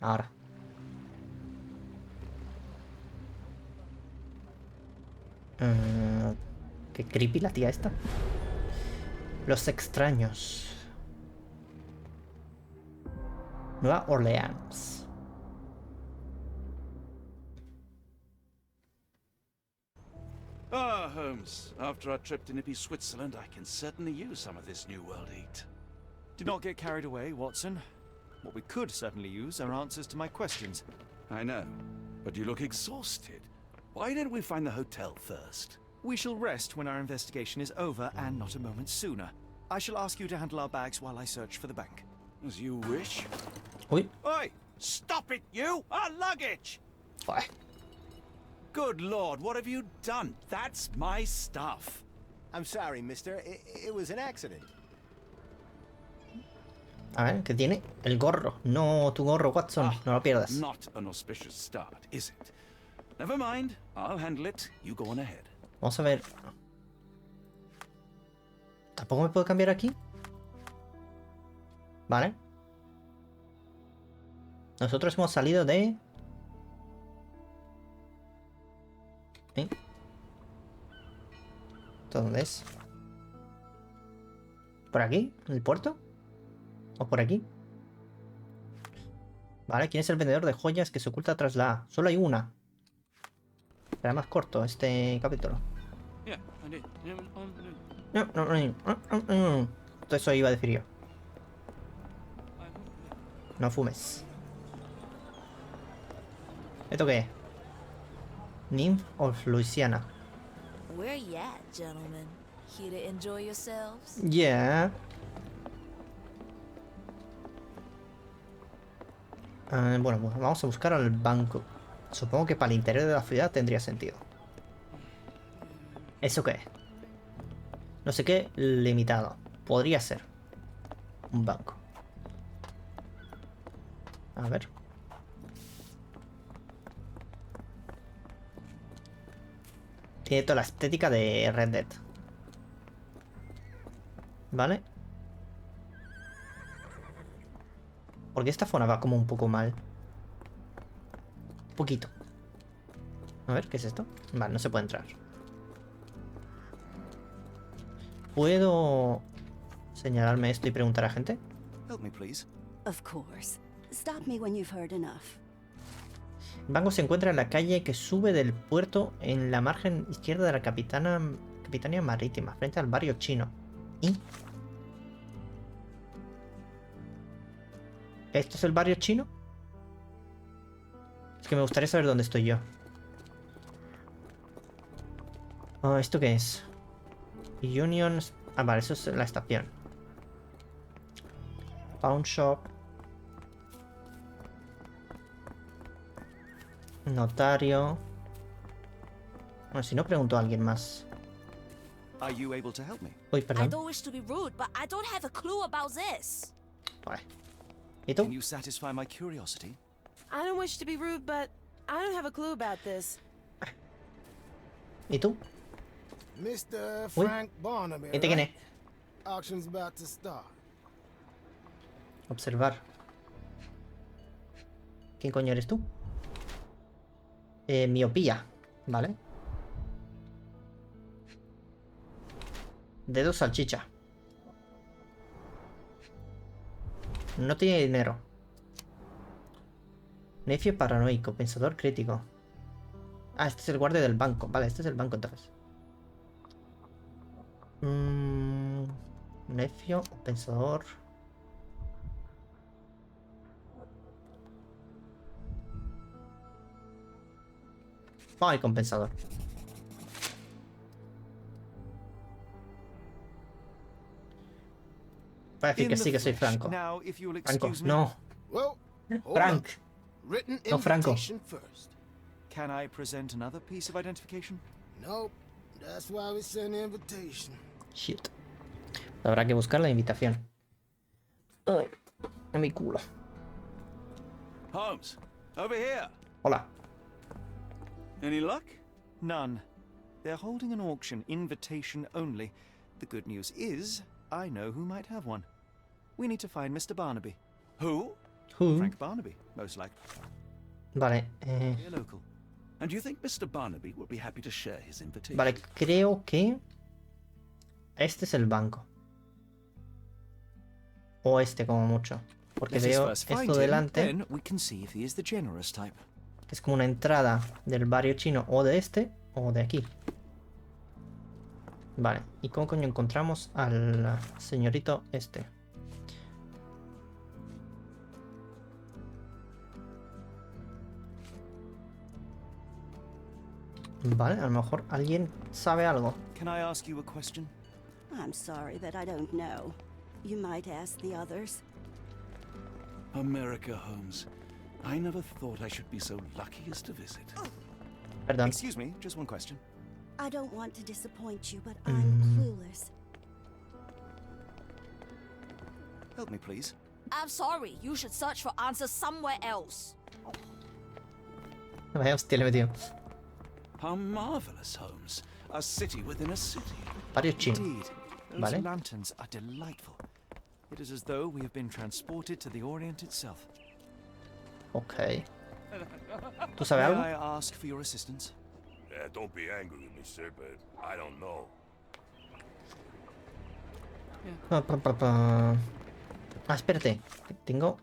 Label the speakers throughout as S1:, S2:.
S1: Ahora. Qué creepy la tía esta. Los extraños. Nueva Orleans.
S2: Ah, Holmes. After our trip to nippy Switzerland, I can certainly use some of this New World heat.
S3: Do not get carried away, Watson. What we could certainly use are answers to my questions.
S2: I know, but you look exhausted. Why don't we find the hotel first?
S3: We shall rest when our investigation is over, and not a moment sooner. I shall ask you to handle our bags while I search for the bank.
S2: As you wish.
S1: Uy.
S2: Oi! Stop it, you! Our luggage!
S1: Buah.
S2: Good Lord, what have you done? That's my stuff.
S4: I'm sorry, mister. It was an accident.
S1: A ver, ¿qué tiene? El gorro. No, tu gorro, Watson. No lo pierdas.
S2: Not an auspicious start, is it? Never mind. I'll handle it. You go on ahead.
S1: Vamos a ver. ¿Tampoco me puedo cambiar aquí? Vale. Nosotros hemos salido de... ¿Eh? ¿Esto dónde es? ¿Por aquí? ¿En el puerto? ¿O por aquí? Vale, ¿quién es el vendedor de joyas que se oculta tras la A? Solo hay una. Será más corto este capítulo. No. Eso iba a decir yo. No fumes. ¿Esto qué es? Nymph of Louisiana.
S5: Where you at, gentlemen? Here to enjoy yourselves?
S1: Yeah. Bueno, pues vamos a buscar al banco. Supongo que para el interior de la ciudad tendría sentido. ¿Eso qué es? No sé qué limitado. Podría ser un banco. A ver. Tiene toda la estética de Red Dead. ¿Vale? Porque esta zona va como un poco mal. Un poquito. A ver, ¿qué es esto? Vale, no se puede entrar. ¿Puedo señalarme esto y preguntar a gente?
S3: Help me, please.
S6: Of course. Stop me when you've heard enough.
S1: El banco se encuentra en la calle que sube del puerto en la margen izquierda de la Capitanía Marítima, frente al barrio chino. ¿Y? ¿Esto es el barrio chino? Es que me gustaría saber dónde estoy yo. Oh, ¿esto qué es? Union... Ah, vale, eso es la estación. Pawn Shop. Notario. Bueno, si no pregunto a alguien más.
S3: Are you able to help me?
S1: Uy,
S5: I
S1: perdón.
S5: don't wish to be rude, but I don't have a clue about this.
S1: Vale. ¿Y tú?
S3: Can you satisfy my curiosity?
S7: I don't wish to be rude, but I don't have a clue about this.
S1: ¿Y tú?
S4: Mr.
S1: Uy.
S4: Frank Barnaby.
S1: ¿Este quién es?
S4: right? Auction's about to start.
S1: Observar. ¿Quién coño eres tú? Miopía. Vale. Dedo salchicha. No tiene dinero. Necio paranoico. Pensador crítico. Ah, este es el guardia del banco. Vale, este es el banco entonces. Necio, pensador. Vamos a ir con pensador. Voy a decir que sí, que soy Franco.
S3: Now, if you'll
S1: Franco,
S3: excuse me,
S1: no.
S4: Well, hold
S1: Frank.
S4: up. Written
S1: No, Franco.
S4: invitation first.
S3: can I present another piece of identification?
S4: Nope. That's why we send the invitation.
S1: Shit. Habrá que buscar la invitación. Ay, en mi culo.
S2: Holmes, over here.
S1: Hola.
S2: Any luck?
S3: None. They're holding an auction, invitation only. The good news is, I know who might have one. We need to find Mr. Barnaby.
S2: Who?
S1: Who?
S3: Frank Barnaby, most likely.
S1: Vale,
S3: A local.
S2: And you think Mr. Barnaby will be happy to share his invitation?
S1: vale, creo que este es el banco. O este como mucho. Porque
S3: Let us
S1: veo
S3: first find
S1: esto
S3: him,
S1: delante,
S3: then we can see if he is the generous type.
S1: que es como una entrada del barrio chino o de este o de aquí. Vale, ¿y cómo coño encontramos al señorito este? Vale, a lo mejor alguien sabe algo.
S3: Can I ask you a question?
S6: I'm sorry that I don't know. You might ask the others.
S2: America, Holmes. I never thought I should be so lucky as to visit.
S1: Perdón.
S3: Excuse me, just one question.
S6: I don't want to disappoint you, but I'm clueless.
S3: Help me, please.
S5: I'm sorry. You should search for answers somewhere else.
S1: Vaya hostia, le he metido.
S2: How marvelous, Holmes. A city within a city.
S1: Barrio chino.
S3: Indeed. Those
S1: Vale.
S3: lanterns are delightful. It is as though we have been transported to the Orient itself.
S1: Ok. ¿Tú sabes algo?
S3: May I ask for your assistance?
S8: Yeah, don't be angry with me, sir, but I don't know.
S1: Pa, pa, pa, pa. Ah, espérate. Tengo...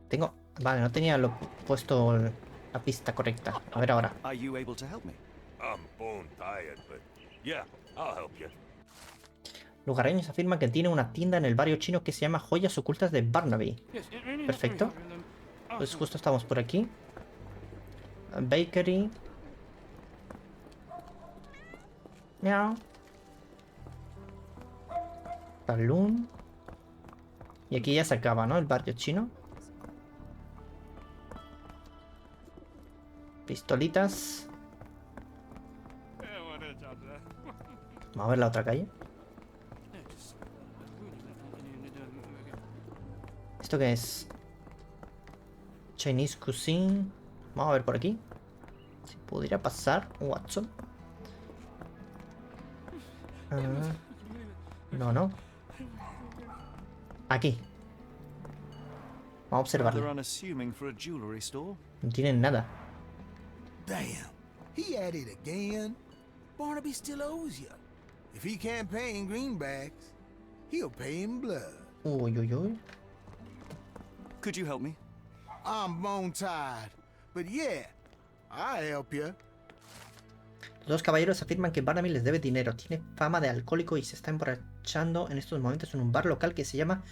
S1: Tengo... Vale, no tenía puesto la pista correcta. A ver ahora.
S3: Are you able to help me?
S8: I'm bone tired, but yeah, I'll help you.
S1: Lugareños afirman que tiene una tienda en el barrio chino que se llama Joyas Ocultas de Barnaby. Perfecto. Pues justo estamos por aquí. Bakery. Miau. Saloon. Y aquí ya se acaba, ¿no? El barrio chino. Pistolitas. Vamos a ver la otra calle. ¿Esto qué es? Chinese cuisine. Vamos a ver por aquí. Si pudiera pasar, Watson. No. Aquí. Vamos a
S3: Rather
S1: observarlo.
S3: unassuming for a jewelry store.
S1: No tienen nada.
S4: Damn, he at it again. Barnaby still owes you. If he can't pay in greenbacks, he'll pay in blood.
S1: Uy, uy, uy.
S3: Could you help me?
S4: I'm bone tired, but yeah, I'll help you.
S1: Los dos caballeros afirman que Barnaby les debe dinero. Tiene fama de alcohólico y se está emborrachando en estos momentos en un bar local que se llama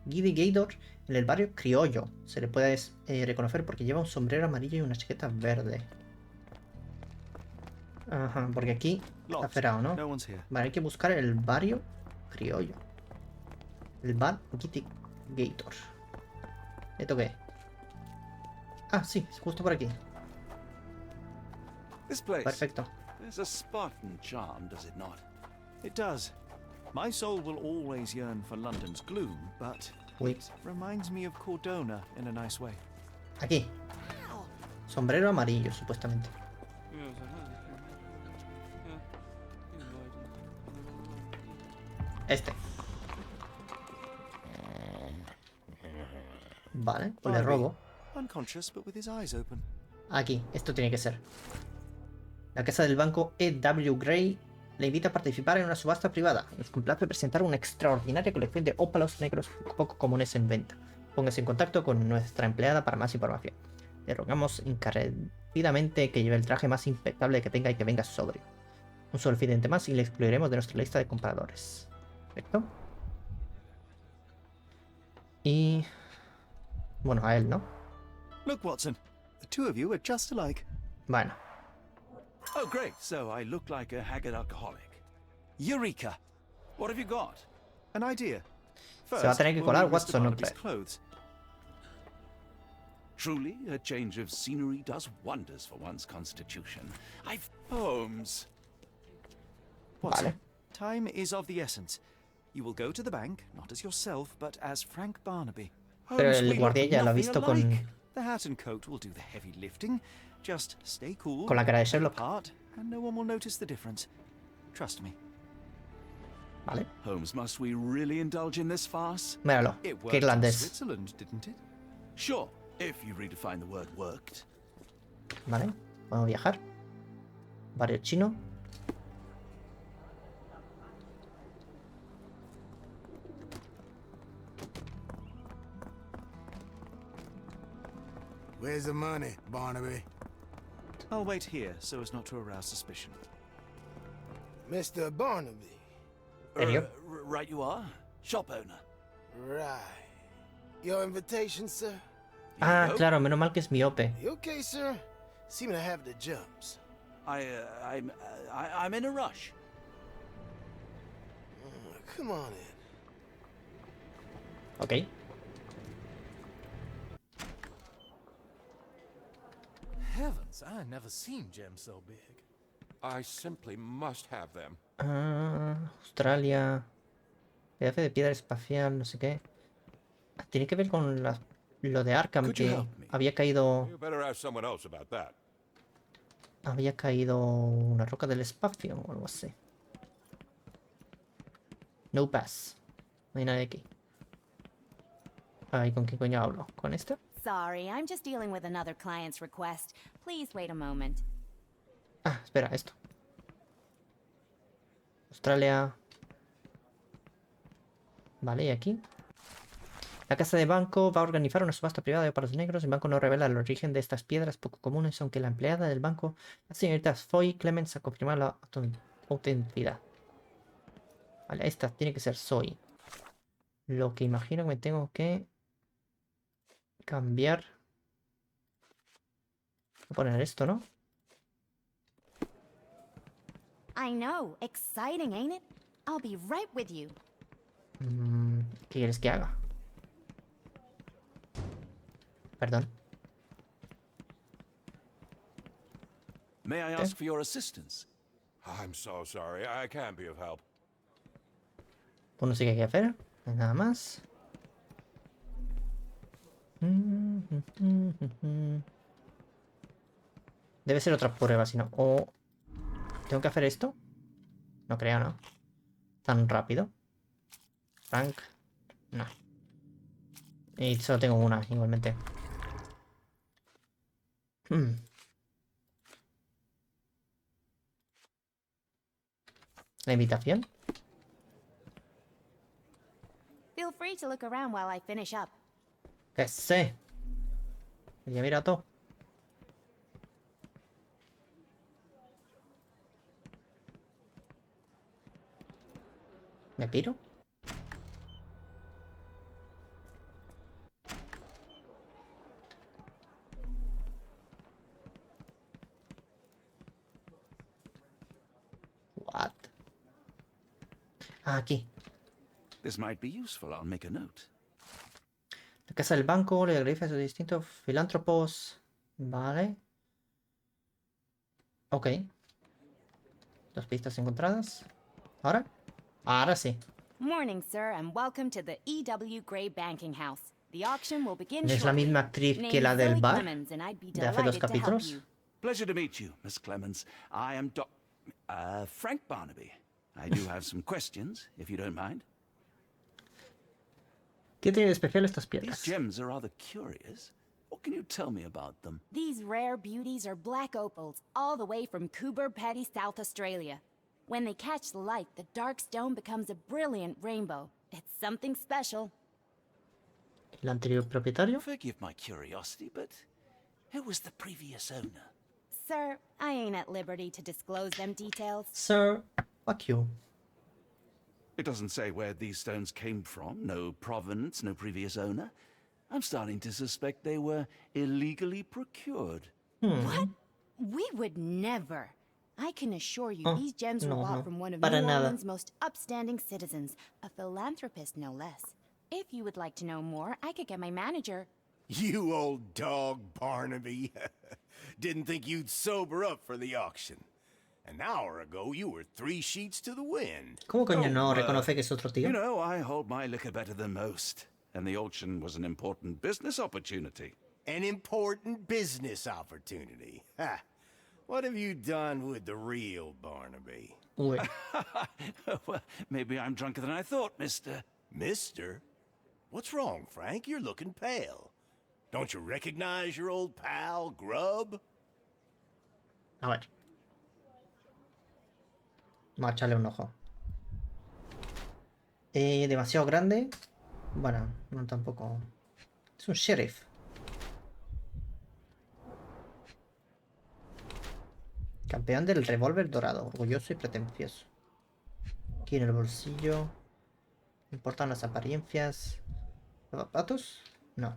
S1: Giddy Gator en el barrio Criollo. Se le puede reconocer porque lleva un sombrero amarillo y una chaqueta verde. Ajá, porque aquí está
S3: Locked.
S1: cerrado, ¿no?
S3: No one's here.
S1: Vale, hay que buscar el barrio Criollo. El bar Giddy Gator. ¿Esto qué? Ah, sí, es justo por aquí.
S2: This place.
S1: Perfecto.
S2: There's a Spartan charm, does it not?
S3: It does. My soul will always yearn for London's gloom, but
S1: Uy,
S3: it reminds me of Cordona in a nice way.
S1: aquí. Sombrero amarillo, supuestamente. Este. Vale, pues le robo.
S3: Unconscious, but with his eyes open.
S1: Aquí, esto tiene que ser. La casa del banco E.W. Gray le invita a participar en una subasta privada. Nos complace presentar una extraordinaria colección de ópalos negros poco comunes en venta. Póngase en contacto con nuestra empleada para más información. Le rogamos encarecidamente que lleve el traje más impecable que tenga y que venga sobrio. Un solo vidente más y le excluiremos de nuestra lista de compradores. Perfecto. Y... bueno, a él, ¿no?
S3: Look, Watson. The two of you are just alike.
S1: Bueno.
S2: Oh, great. So I look like a haggard alcoholic.
S3: Eureka!
S2: What have you got?
S3: An idea.
S1: Se va a tener que
S3: we'll
S1: colar
S3: need Mr.
S1: Watson otra
S3: Barnaby's
S1: vez.
S3: clothes.
S2: Truly, a change of scenery does wonders for one's constitution. Holmes.
S3: Watson,
S1: Vale.
S3: time is of the essence. You will go to the bank, not as yourself, but as Frank Barnaby.
S1: Pero
S2: Holmes,
S1: el
S2: we
S1: guardia
S2: look
S1: ya lo ha
S2: nothing
S1: visto con...
S2: alike.
S3: The hat and coat will do the heavy lifting. Just stay cool.
S1: Con la cara de
S3: play the
S1: Sherlock.
S3: part, and no one will notice the difference. Trust me.
S1: Vale.
S2: Holmes, must we really indulge in this farce?
S1: Míralo.
S3: It
S1: Qué
S3: worked in
S1: irlandés.
S3: Switzerland, didn't it?
S2: Sure, if you redefine the word worked.
S1: Vale. Vamos a viajar. Barrio chino.
S4: Where's the money, Barnaby?
S3: I'll wait here so as not to arouse suspicion.
S4: Mr. Barnaby.
S1: ¿Serio?
S2: Right you are. Shop owner.
S4: Right. Your invitation, sir?
S1: Ah, claro, menos mal que es miope.
S4: You okay, sir? Seem to have the jumps.
S2: I'm in a rush.
S4: Come on in.
S1: Ok.
S9: Heavens, I never seen gems so big.
S8: I simply must have them.
S1: Ah, Australia. Pedazo de piedra espacial, no sé qué. Tiene que ver con lo de Arkham,
S2: Could you
S1: que
S2: help me?
S1: había caído.
S8: You better ask someone else about that.
S1: Había caído una roca del espacio o algo así. No pass. No hay nadie aquí. Ay, ¿con qué coño hablo? ¿Con esta?
S10: Sorry, I'm just dealing with another client's request. Please wait a moment.
S1: Ah, espera, esto. Australia. Vale, y aquí. La casa de banco va a organizar una subasta privada de ópalos negros. El banco no revela el origen de estas piedras poco comunes, aunque la empleada del banco, la señorita Foy Clemens, ha confirmado la autenticidad. Vale, esta tiene que ser Zoe. Lo que imagino que me tengo que cambiar. Voy a poner esto, ¿no?
S10: I know, exciting, ain't it? I'll be right with you.
S1: ¿Qué quieres que haga? Perdón.
S2: May I ask for your assistance?
S8: I'm so sorry. I can't be of help.
S1: Pues no sé qué hay que hacer. No hay nada más. Debe ser otra prueba, si no. O... ¿Tengo que hacer esto? No creo, ¿no? Tan rápido. Frank. No. Y solo tengo una, igualmente. La invitación.
S10: Feel free to look around while I finish up.
S1: Que sé. Ya mira todo. ¿Me piro? What? Ah, aquí.
S2: This might be useful. I'll make a note.
S1: La casa del banco le agradece a sus distintos filántropos. Vale. Ok. Dos pistas encontradas. ¿Ahora? Ahora sí.
S10: Morning, sir, and welcome to the E.W. Gray Banking House. The auction will begin
S1: ¿Es la
S10: shortly.
S1: misma actriz que
S10: Name's
S1: la del
S10: Zoe
S1: bar?
S10: Clemens, and I'd be
S1: De hace 2
S10: delighted to help
S1: capítulos.
S10: you.
S2: Pleasure to meet you, Miss Clemens. I am Frank Barnaby. I do have some questions, if you don't mind.
S1: ¿Qué tiene de especial estas
S2: These
S1: piedras?
S2: gems are rather curious. What can you tell me about them?
S10: These rare beauties are black opals, all the way from Coober Pedy, South Australia. When they catch the light, the dark stone becomes a brilliant rainbow. It's something special.
S1: ¿El anterior propietario?
S2: Forgive my curiosity, but who was the previous owner?
S10: Sir, I ain't at liberty to disclose them details.
S1: Sir, fuck you.
S2: It doesn't say where these stones came from, no provenance, no previous owner. I'm starting to suspect they were illegally procured.
S10: What? We would never. I can assure you these gems were
S1: no,
S10: bought
S1: no,
S10: from one of
S1: para
S10: New
S1: nada.
S10: Orleans' most upstanding citizens, a philanthropist no less. If you would like to know more, I could get my manager.
S11: You old dog, Barnaby. Didn't think you'd sober up for the auction. An hour ago, you were 3 sheets to the wind.
S1: ¿Cómo coño no reconoce que es otro tío?
S2: You know, I hold my liquor better than most, and the auction was an important business opportunity.
S11: An important business opportunity. Ha! What have you done with the real Barnaby?
S1: Uy.
S2: Well, maybe I'm drunker than I thought, mister.
S11: Mister? What's wrong, Frank? You're looking pale. Don't you recognize your old pal, Grub?
S1: A ver. Vamos a echarle un ojo. Demasiado grande. Bueno, no tampoco. Es un sheriff. Campeón del revólver dorado. Orgulloso y pretencioso. Aquí en el bolsillo. ¿Me importan las apariencias? ¿Los zapatos? No.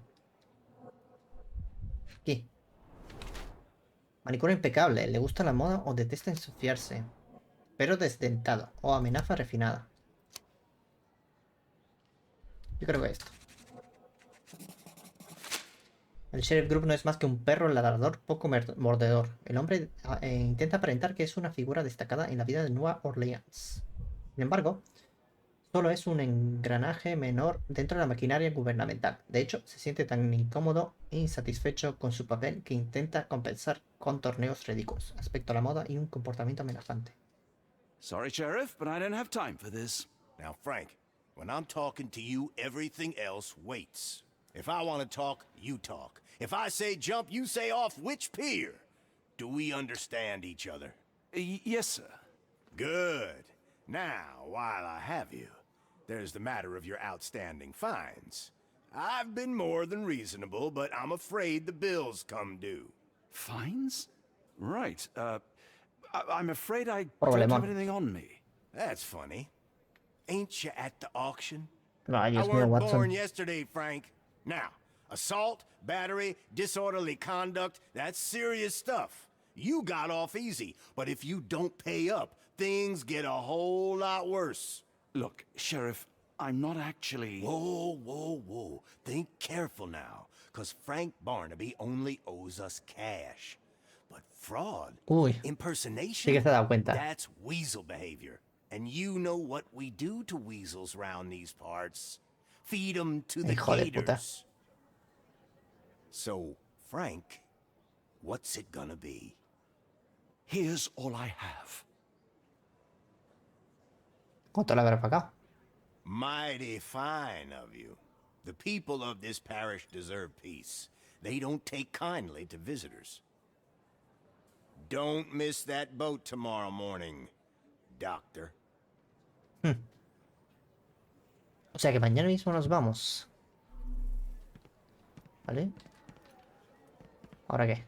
S1: Aquí. Manicure impecable. Le gusta la moda o detesta ensuciarse. Pero desdentado. O amenaza refinada. Yo creo que esto. El Sheriff Group no es más que un perro ladrador poco mordedor. El hombre intenta aparentar que es una figura destacada en la vida de Nueva Orleans. Sin embargo, solo es un engranaje menor dentro de la maquinaria gubernamental. De hecho, se siente tan incómodo e insatisfecho con su papel que intenta compensar con torneos ridículos, aspecto a la moda y un comportamiento amenazante.
S2: Sorry, Sheriff, but I don't have time for this.
S11: Now, Frank, when I'm talking to you, everything else waits. If I want to talk, you talk. If I say jump, you say off which pier. Do we understand each other?
S2: Yes, sir.
S11: Good. Now, while I have you, there's the matter of your outstanding fines. I've been more than reasonable, but I'm afraid the bills come due.
S2: Fines? Right. I'm afraid I
S1: Problemón.
S2: don't have anything on me.
S11: That's funny. Ain't you at the auction?
S1: Ay, Dios
S11: I
S1: mío,
S11: weren't
S1: Watson.
S11: born yesterday, Frank. Now, assault, battery, disorderly conduct, that's serious stuff. You got off easy, but if you don't pay up, things get a whole lot worse.
S2: Look, Sheriff, I'm not actually...
S11: Whoa, whoa, whoa. Think careful now, because Frank Barnaby only owes us cash. But fraud,
S1: Uy,
S11: impersonation,
S1: sí que se ha dado cuenta.
S11: that's weasel behavior. And you know what we do to weasels round these parts. Feed them to the
S1: Hijo de puta.
S11: gators. So, Frank, what's it gonna be?
S2: Here's all I have.
S1: ¿Cuánto le habrá pagado?
S11: Mighty fine of you. The people of this parish deserve peace. They don't take kindly to visitors. Don't miss that boat tomorrow morning, Doctor.
S1: O sea que mañana mismo nos vamos. ¿Vale? ¿Ahora qué?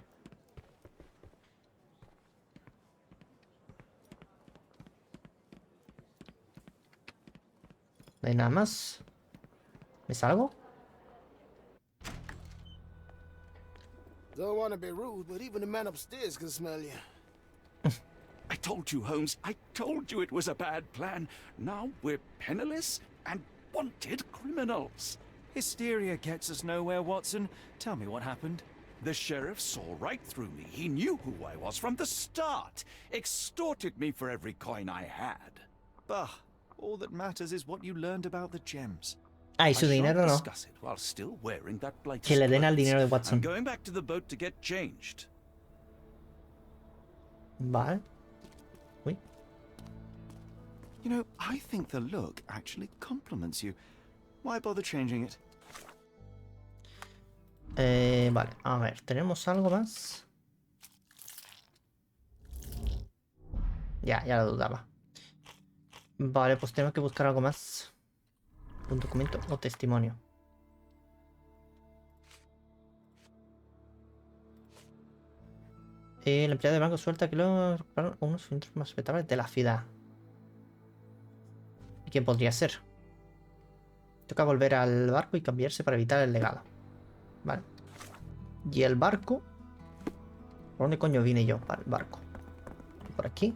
S1: ¿No hay nada más? ¿Me salgo?
S4: Don't want to be rude, but even the man upstairs can smell you.
S2: I told you, Holmes. I told you it was a bad plan. Now we're penniless and wanted criminals.
S3: Hysteria gets us nowhere, Watson. Tell me what happened.
S2: The sheriff saw right through me. He knew who I was from the start. Extorted me for every coin I had.
S3: Bah, all that matters is what you learned about the gems.
S1: Ah, y
S2: I
S1: su
S2: shan't
S1: dinero no.
S2: discuss it while still wearing that blighter's
S1: Que le den al
S2: clothes.
S1: dinero de
S2: I'm
S1: Watson.
S2: going back to the boat to get changed.
S1: Vale. Uy.
S3: You know, I think the look actually compliments you. Why bother changing it?
S1: Vale, a ver, ¿tenemos algo más? Ya lo dudaba. Vale, pues tenemos que buscar algo más. Un documento o testimonio. El empleado de banco suelta que lo recuperaron unos filtros más respetables de la ciudad. ¿Y quién podría ser? Toca volver al barco y cambiarse para evitar el legado. Vale. Y el barco. ¿Por dónde coño vine yo para el barco? ¿Por aquí?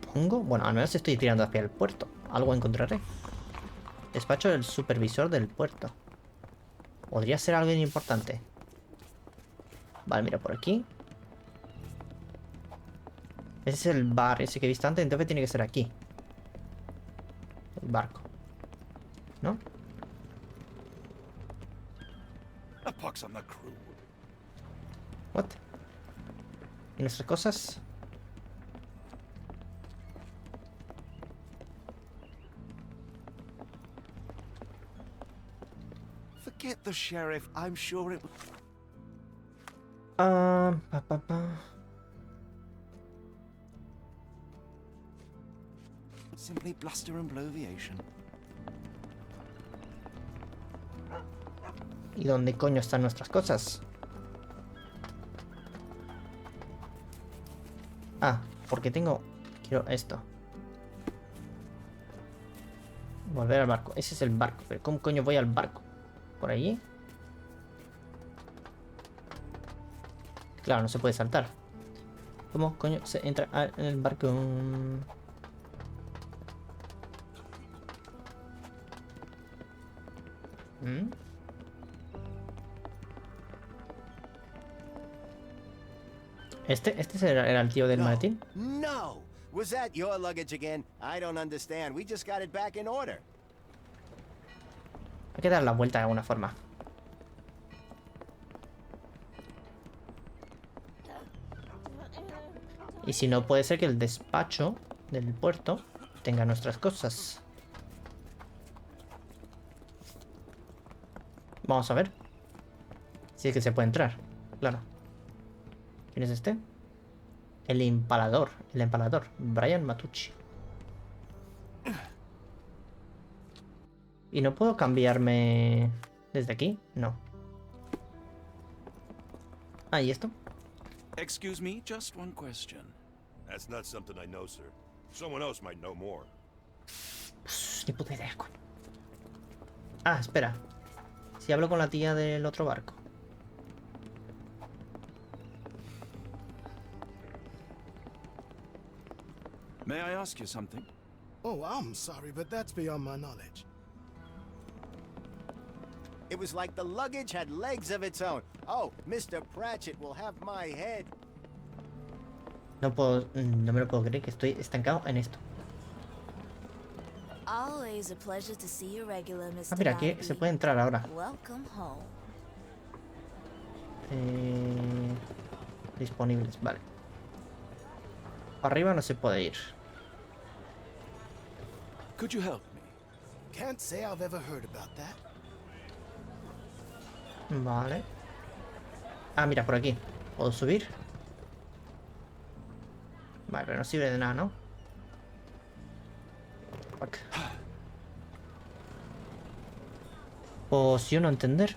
S1: Supongo. Bueno, al menos estoy tirando hacia el puerto. Algo encontraré. Despacho del supervisor del puerto. Podría ser alguien importante. Vale, mira, por aquí. Ese es el bar, ese que he visto antes, entonces tiene que ser aquí. barco. ¿No?
S2: A pox on the crew.
S1: What? ¿Y nuestras cosas?
S3: Forget the sheriff. I'm sure it.
S1: Pa, pa, pa.
S3: Simply bluster and bloviation.
S1: ¿Y dónde coño están nuestras cosas? Ah, porque tengo... Quiero esto. Volver al barco. Ese es el barco. Pero ¿cómo coño voy al barco? ¿Por allí? Claro, no se puede saltar. ¿Cómo coño se entra en el barco? ¿Mm? ¿Este era el tío del maletín?
S11: No! Was that your luggage again? I don't understand. We just got it back in order.
S1: Hay que dar la vuelta de alguna forma. Y si no, puede ser que el despacho del puerto tenga nuestras cosas. Vamos a ver. Si es que se puede entrar. Claro. ¿Quién es este? El empalador. El empalador. Brian Matucci. ¿Y no puedo cambiarme desde aquí? No. Ah, ¿y esto?
S2: Excuse me, just one question.
S8: That's not something I know, sir. Someone else might know more.
S1: Ni puta idea, coño. Ah, espera. Si hablo con la tía del otro barco.
S2: May I ask you something?
S4: Oh, I'm sorry, but that's beyond my knowledge.
S11: It was like the luggage had legs of its own. Oh, Mr. Pratchett will have my head.
S1: No puedo... No me lo puedo creer que estoy estancado en esto.
S5: Always a pleasure to see you regular, Mr.
S1: Ah, mira, aquí
S5: Lively.
S1: se puede entrar ahora.
S5: Welcome home.
S1: Disponibles, vale. Para arriba no se puede ir.
S2: Could you help me?
S4: Can't say I've ever heard about that.
S1: Vale. Ah, mira, por aquí. ¿Puedo subir? Vale, pero no sirve de nada, ¿no? Fuck. Pues yo no entender.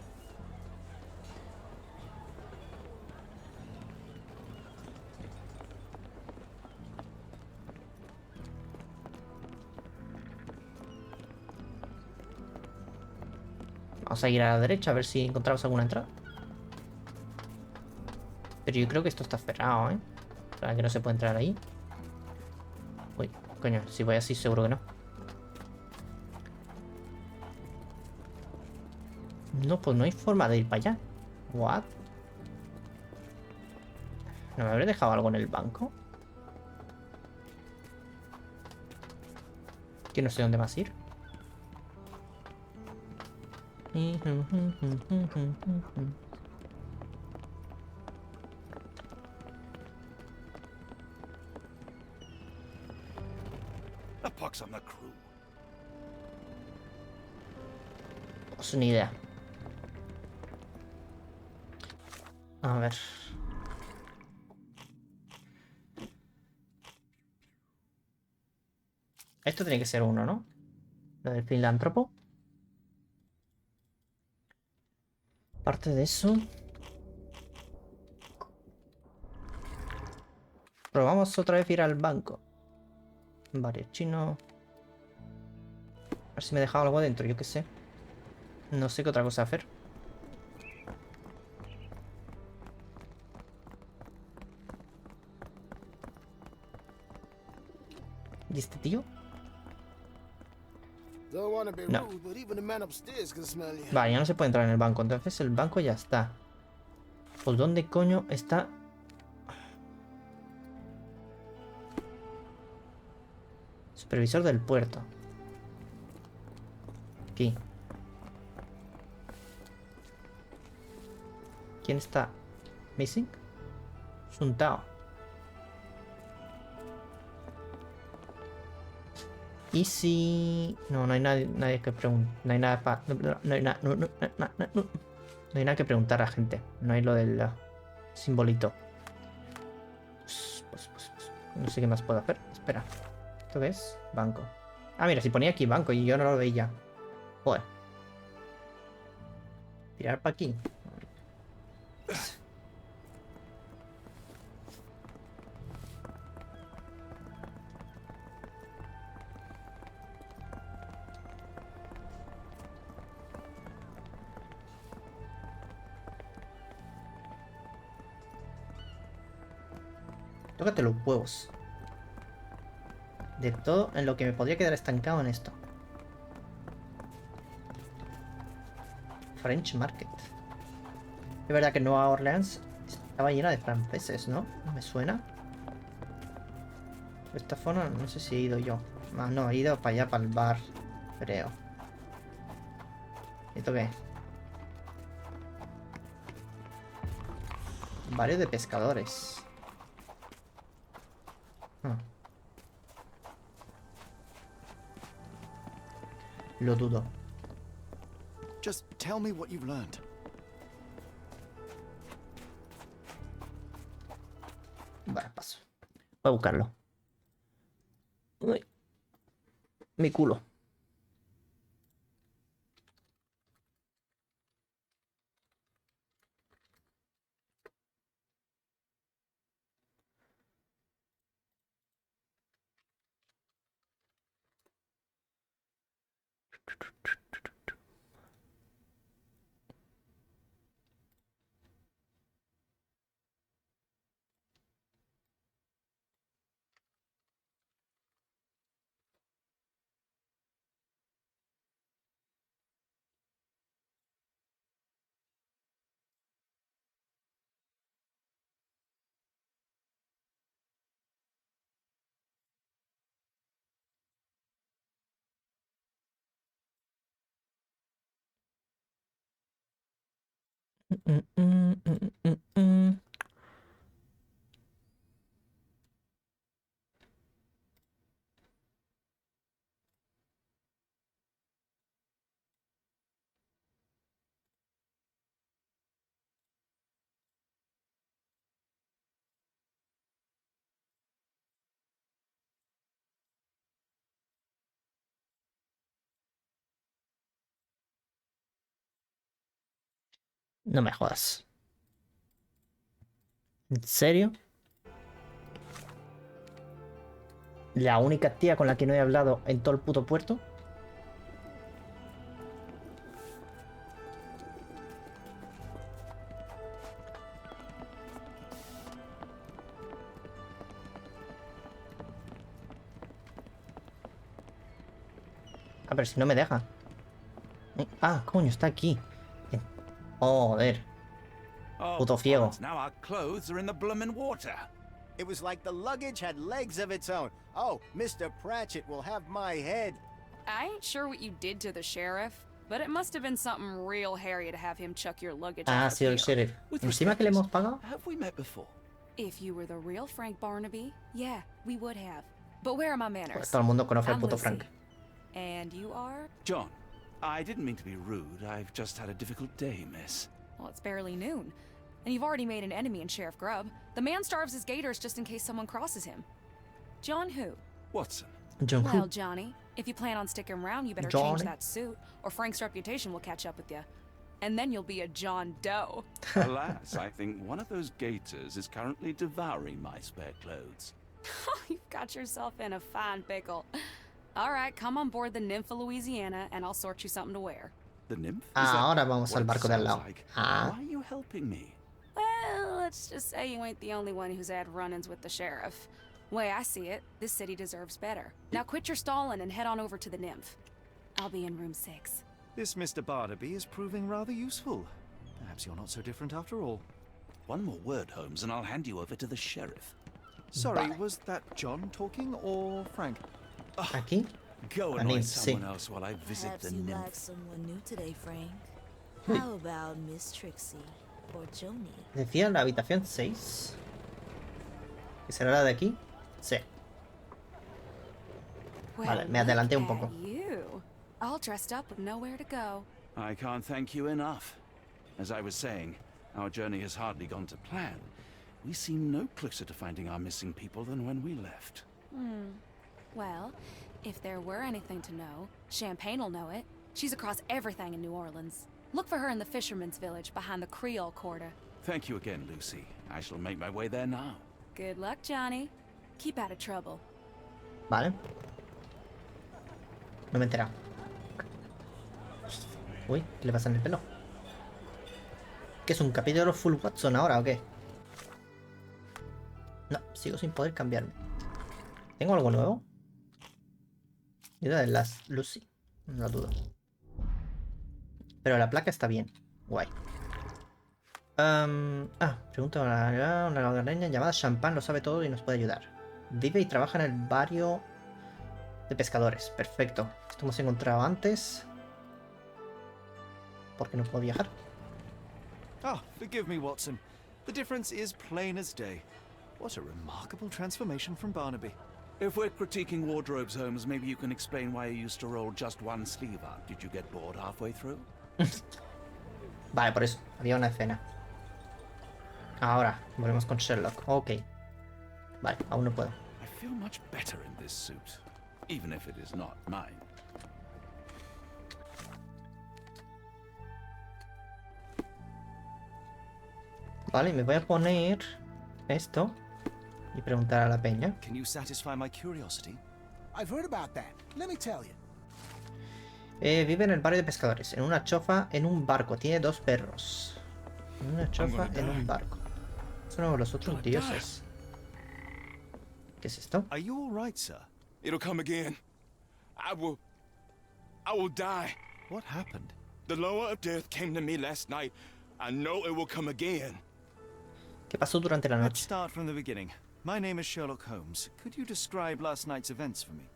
S1: Vamos a ir a la derecha a ver si encontramos alguna entrada. Pero yo creo que esto está cerrado, ¿eh? Para que no se puede entrar ahí. Uy, coño, si voy así seguro que no. No, pues no hay forma de ir para allá. What? ¿No me habré dejado algo en el banco? Que no sé dónde más ir.
S2: A pox on the crew.
S1: Pues ni idea. A ver. Esto tiene que ser uno, ¿no? Lo del filántropo. Aparte de eso... Probamos otra vez ir al banco. Varios chinos. A ver si me he dejado algo adentro, yo qué sé. No sé qué otra cosa hacer. ¿Y este tío? No. Vale, ya no se puede entrar en el banco. Entonces el banco ya está. Pues ¿dónde coño está? Supervisor del puerto. aquí. ¿Quién está missing? Suntao. Y si... No, no hay nadie que preguntar. No hay nada para... No hay nada... No hay nada que preguntar a la gente. No hay lo del simbolito. Pues, no sé qué más puedo hacer. Espera. ¿Esto qué es? Banco. Ah, mira, si ponía aquí banco y yo no lo veía. Joder. Tirar para aquí. Tócate los huevos. De todo en lo que me podría quedar estancado en esto. French Market. Es verdad que Nueva Orleans estaba llena de franceses, ¿no? No me suena. Esta zona no sé si he ido yo. Ah, no, he ido para allá, para el bar, creo. ¿Esto qué? Barrio de pescadores. Ah. Lo dudo.
S3: Just tell me what you've learned.
S1: Vale, paso. Voy a buscarlo. Uy. Mi culo. No me jodas. ¿En serio? ¿La única tía con la que no he hablado en todo el puto puerto? Ah, pero si no me deja. Ah, coño, está aquí. Joder. Puto ciego.
S2: Now our clothes are in the bloomin' water.
S11: It was like the luggage had legs of its own. Oh, Mr. Pratchett will have my head.
S12: I ain't sure what you did to the sheriff, but it must have been something real hairy to have him chuck your luggage
S1: Ah,
S12: out
S1: sí, el sheriff. Encima que le hemos pagado.
S2: Have we met before?
S12: If you were the real Frank Barnaby, yeah, we would have. But where are my manners?
S1: Pues todo el mundo conoce al
S12: I'm
S1: puto
S12: Lucy.
S1: Frank.
S12: And you are?
S2: John, I didn't mean to be rude. I've just had a difficult day, miss.
S12: Well, it's barely noon. And you've already made an enemy in Sheriff Grubb. The man starves his gators just in case someone crosses him. John who?
S2: Watson.
S1: John
S12: Well,
S1: who?
S12: Johnny, if you plan on sticking around, you better
S1: Johnny?
S12: change that suit, or Frank's reputation will catch up with you. And then you'll be a John Doe.
S2: Alas, I think one of those gators is currently devouring my spare clothes.
S12: You've got yourself in a fine pickle. All right, come on board the Nymph of Louisiana, and I'll sort you something to wear.
S2: The nymph? Is
S1: Ahora
S2: that
S1: vamos
S2: what
S1: al
S2: it
S1: barco de al
S2: sounds
S1: lado.
S2: like?
S1: Ah.
S2: Why are you helping me?
S12: Well, let's just say you ain't the only one who's had run-ins with the sheriff. Way I see it, this city deserves better. Now quit your stalling and head on over to the Nymph. I'll be in room 6.
S3: This Mr. Barnaby is proving rather useful. Perhaps you're not so different after all.
S2: One more word, Holmes, and I'll hand you over to the sheriff.
S3: Sorry,
S1: Vale.
S3: was that John talking or Frank?
S1: Aquí.
S2: Go
S1: A
S2: annoy
S1: nymph, sí.
S2: someone else while I visit
S5: Perhaps
S2: the
S5: you like
S2: nymph.
S5: someone new today, Frank.
S1: Uy.
S5: How about Miss Trixie or Joni?
S1: Decía la habitación 6. ¿Que será la de aquí? Sí. Vale, me adelanté un poco.
S12: You, all dressed up with nowhere to go.
S2: I can't thank you enough. As I was saying, our journey has hardly gone to plan. We seem no closer to finding our missing people than when we left.
S12: Well, if there were anything to know, Champagne'll know it. She's across everything in New Orleans. Look for her in the fisherman's village behind the Creole Quarter.
S2: Thank you again, Lucy. I shall make my way there now.
S12: Good luck, Johnny. Keep out of trouble.
S1: Vale. No me he enterado. Uy, ¿qué le pasa en el pelo? ¿Qué es un capítulo full Watson ahora o qué? No, sigo sin poder cambiarme. ¿Tengo algo nuevo? Ayuda de las Lucy. No lo dudo. Pero la placa está bien. Guay. Pregunta a una hogareña llamada Champagne, lo sabe todo y nos puede ayudar. Vive y trabaja en el barrio de pescadores. Perfecto. Esto hemos encontrado antes. ¿Por qué no puedo viajar?
S3: Forgive me, Watson. The difference is plain as day. What a remarkable transformation from Barnaby.
S2: If we're critiquing wardrobes, Holmes, maybe you can explain why you used to roll just one sleeve up. Did you get bored halfway through?
S1: Vale, por eso. Había una escena. Ahora, volvemos con Sherlock. Ok. Vale, aún no puedo.
S2: I feel much better in this suit, even if it is not mine.
S1: Vale, me voy a poner esto y preguntar a la peña.
S3: Can you satisfy my curiosity?
S4: I've heard about that. Let me tell you.
S1: Vive en el barrio de pescadores, en una chofa, en un barco. Tiene 2 perros. En una chofa, en un barco. Son uno de los otros dioses. ¿Qué es esto?
S3: Are you all right, sir?
S13: It'll come again. I will die.
S3: What happened?
S13: The lower of death came to me last night. I know it will come again.
S1: ¿Qué pasó durante la
S3: Let's
S1: noche?
S3: start from the beginning. My name is Sherlock Holmes. Could you describe last night's events for me?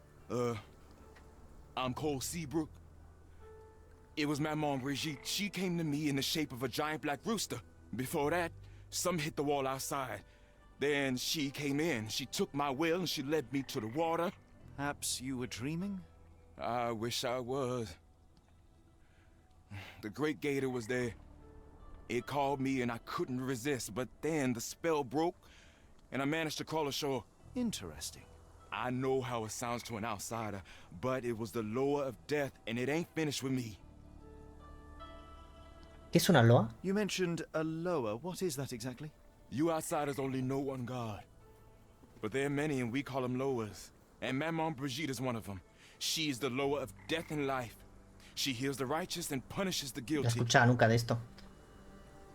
S13: I'm Cole Seabrook. It was Maman Brigitte. She came to me in the shape of a giant black rooster. Before that, some hit the wall outside. Then she came in. She took my will and she led me to the water.
S3: Perhaps you were dreaming?
S13: I wish I was. The great gator was there. It called me and I couldn't resist, but then the spell broke and I managed to crawl ashore.
S3: Interesting.
S13: I know how it sounds to an outsider, but it was the lower of death and it ain't finished with me.
S1: ¿Qué es una loa?
S3: You mentioned a lower. What is that exactly?
S13: You outsiders only know one God. But there are many and we call them lowers. And Maman Brigitte is one of them. She is the lower of death and life. She heals the righteous and punishes the
S1: No
S13: guilty.
S1: escuchaba nunca de esto.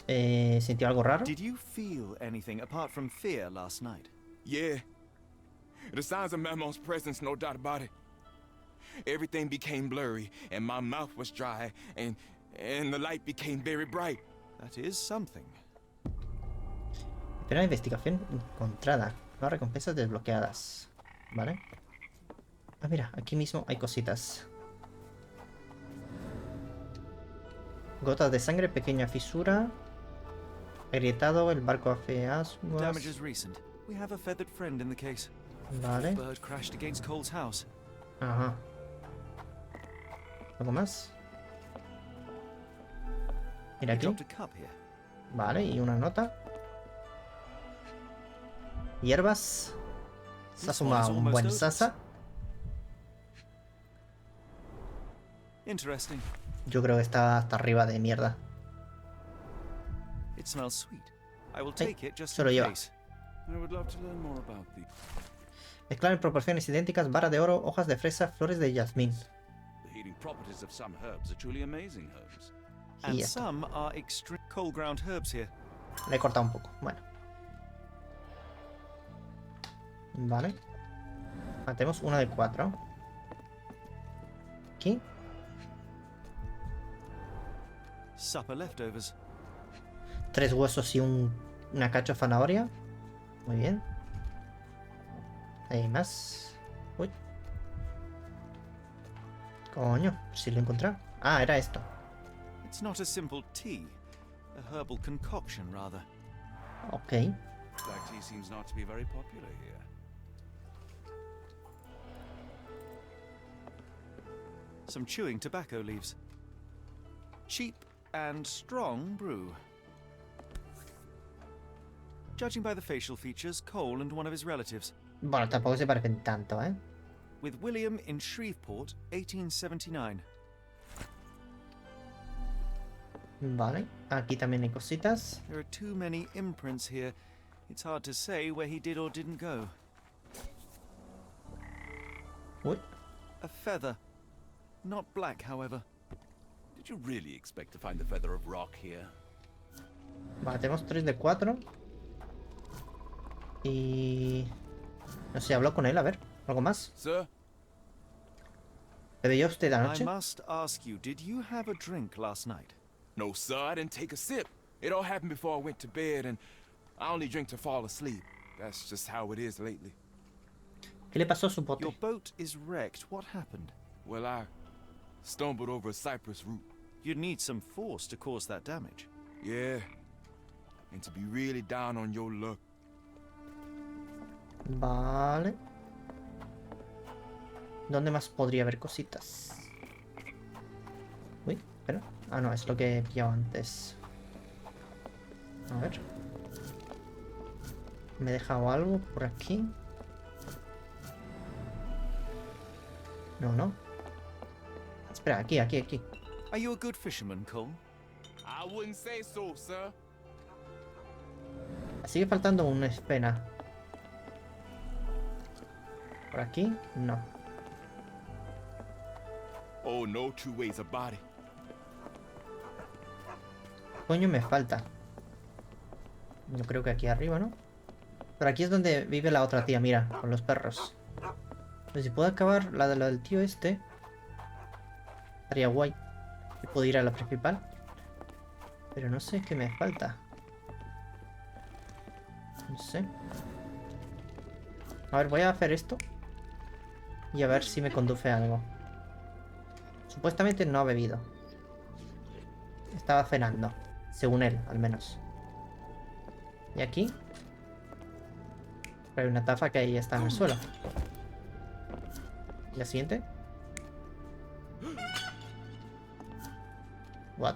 S1: ¿Sintió algo raro?
S3: Did you feel anything apart from fear last night?
S13: Yeah. The signs of Maman's presence, no doubt about it. Everything became blurry and my mouth was dry and the light became very bright.
S3: That is something.
S1: Primera investigación encontrada. Nuevas recompensas desbloqueadas. Vale. Ah, mira, aquí mismo hay cositas. Gotas de sangre, pequeña fisura. Agrietado, el barco hace
S3: Damage
S1: ascuas.
S3: is recent. We have a feathered friend in the case.
S1: Vale.
S3: Bird crashed against Cole's house.
S1: Ajá. ¿Algo más? Mira
S3: He
S1: aquí.
S3: dropped a cup here.
S1: Vale, y una nota. Hierbas. Se ha sumado un buen sasa.
S3: Interesting.
S1: Yo creo que está hasta arriba de mierda.
S3: It smells sweet. I will
S1: Hey,
S3: take it just
S1: se lo
S3: in
S1: lleva.
S3: case.
S2: I would love to learn more about the...
S1: Mezclar en proporciones idénticas vara de oro, hojas de fresa, flores de jazmín.
S2: The healing properties of some herbs are truly amazing, Holmes.
S3: And
S1: Y esto.
S3: some are extreme cold ground herbs here.
S1: Le he cortado un poco. Bueno. Vale. Ah, tenemos una de 4. Aquí.
S3: Supper leftovers.
S1: 3 huesos y una cacho de zanahoria. Muy bien. Hay más. Uy. Coño, si lo he encontrado. Ah, era esto.
S3: It's not a simple tea. A herbal concoction, rather.
S1: Ok.
S2: Black tea seems not to be very popular here.
S3: Some chewing tobacco leaves. Cheap and strong brew. Judging by the facial features, Cole and one of his relatives.
S1: Bueno, tampoco se parecen tanto, ¿eh?
S3: With William in Shreveport, 1879.
S1: Vale, aquí también hay cositas.
S3: There are too many imprints here. It's hard to say where he did or didn't go.
S1: Uy.
S3: A feather. Not black, however.
S2: Did you really expect to find the feather of rock here?
S1: Vale, tenemos 3 de 4. Y... no sé, habló con él, a ver. ¿Algo más?
S13: Sir?
S1: ¿Bebió usted
S3: I
S1: anoche?
S3: must ask you, did you have a drink last night?
S13: No, sir, I didn't take a sip. It all happened before I went to bed, and I only drink to fall asleep. That's just how it is lately.
S1: ¿Qué le pasó a su bote?
S3: Your boat is wrecked. What happened?
S13: Well, I stumbled over a cypress root.
S3: You'd need some force to cause that damage.
S13: Yeah, and to be really down on your luck.
S1: Vale. ¿Dónde más podría haber cositas? Uy, espera. Ah, no, es lo que he pillado antes. A ver. ¿Me he dejado algo por aquí? No, no. Espera, aquí.
S3: Are you a good fisherman, Cole?
S13: I wouldn't say so, sir.
S1: Sigue faltando una espena. ¿Por aquí? No.
S13: Oh, no two ways about it.
S1: Coño, me falta. Yo creo que aquí arriba, ¿no? Pero aquí es donde vive la otra tía, mira, con los perros. Pues si puedo acabar la del tío este, estaría guay. Y puedo ir a la principal. Pero no sé qué me falta. No sé. A ver, voy a hacer esto. Y a ver si me conduce a algo. Supuestamente no ha bebido. Estaba cenando. Según él, al menos. Y aquí hay una taza que ahí está en el suelo. ¿Y la siguiente? What?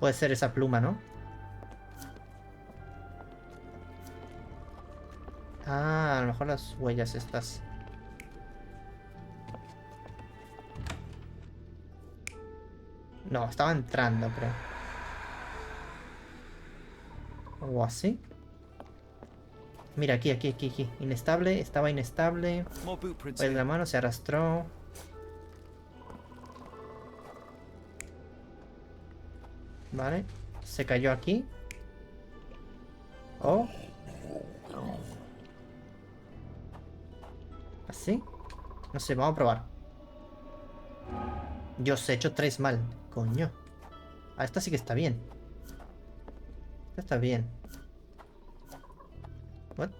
S1: Puede ser esa pluma, ¿no? Ah, a lo mejor las huellas estas. No, estaba entrando, creo. O así. Mira, aquí. Inestable, estaba inestable. Pues la mano se arrastró. Vale. Se cayó aquí. Oh. ¿Así? No sé, vamos a probar. Dios, he hecho 3 mal. Coño. Ah, esta sí que está bien. Esta está bien. What?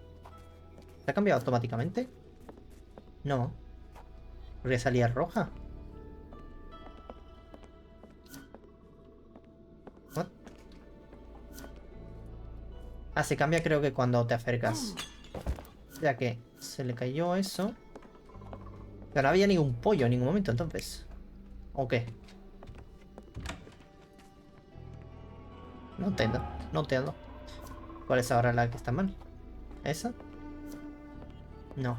S1: ¿Se ha cambiado automáticamente? No. Porque salía roja. What? Ah, se cambia creo que cuando te acercas. Ya que se le cayó eso. Pero no había ningún pollo en ningún momento entonces. ¿O qué? No entiendo. ¿Cuál es ahora la que está mal? ¿Esa? No.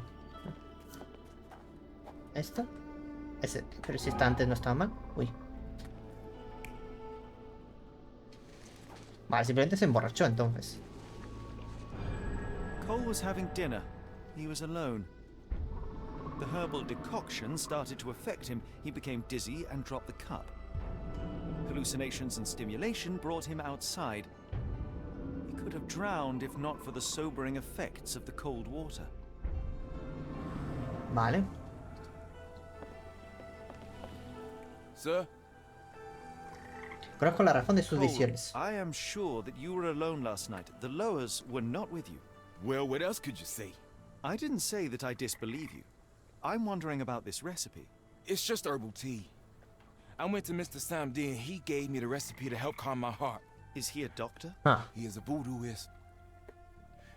S1: ¿Esta? Ese. Pero si esta antes no estaba mal. Uy. Vale, simplemente se emborrachó entonces.
S3: Cole was having dinner. He was alone. The herbal decoction started to affect him. He became dizzy and dropped the cup. Hallucinations and stimulation brought him outside. He could have drowned if not for the sobering effects of the cold water.
S1: Vale.
S13: Sir?
S1: Conozco la razón de sus
S3: Cole,
S1: visiones.
S3: I am sure that you were alone last night. The Lowers were not with you.
S13: Well, what else could you say?
S3: I didn't say that I disbelieve you. I'm wondering about this recipe.
S13: It's just herbal tea. I went to Mr. Samdi and he gave me the recipe to help calm my heart.
S3: Is he a doctor?
S1: Ah.
S13: He is a voodooist.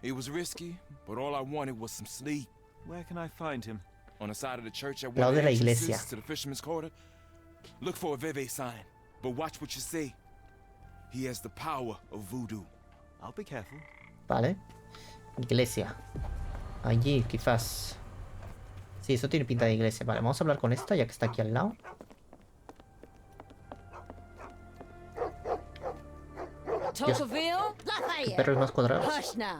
S13: It was risky, but all I wanted was some sleep.
S3: Where can I find him?
S13: On the side of the church at
S1: Lado
S13: one
S1: de
S13: of
S1: la
S13: the
S1: iglesia.
S13: entrances to the fisherman's quarter. Look for a Veve sign, but watch what you say. He has the power of voodoo.
S3: I'll be careful.
S1: Vale. Iglesia. Allí, quizás. Sí, eso tiene pinta de iglesia. Vale, vamos a hablar con esta, ya que está aquí al lado.
S14: Tocqueville? Lafayette.
S1: Perros más cuadrados.
S14: Hush now.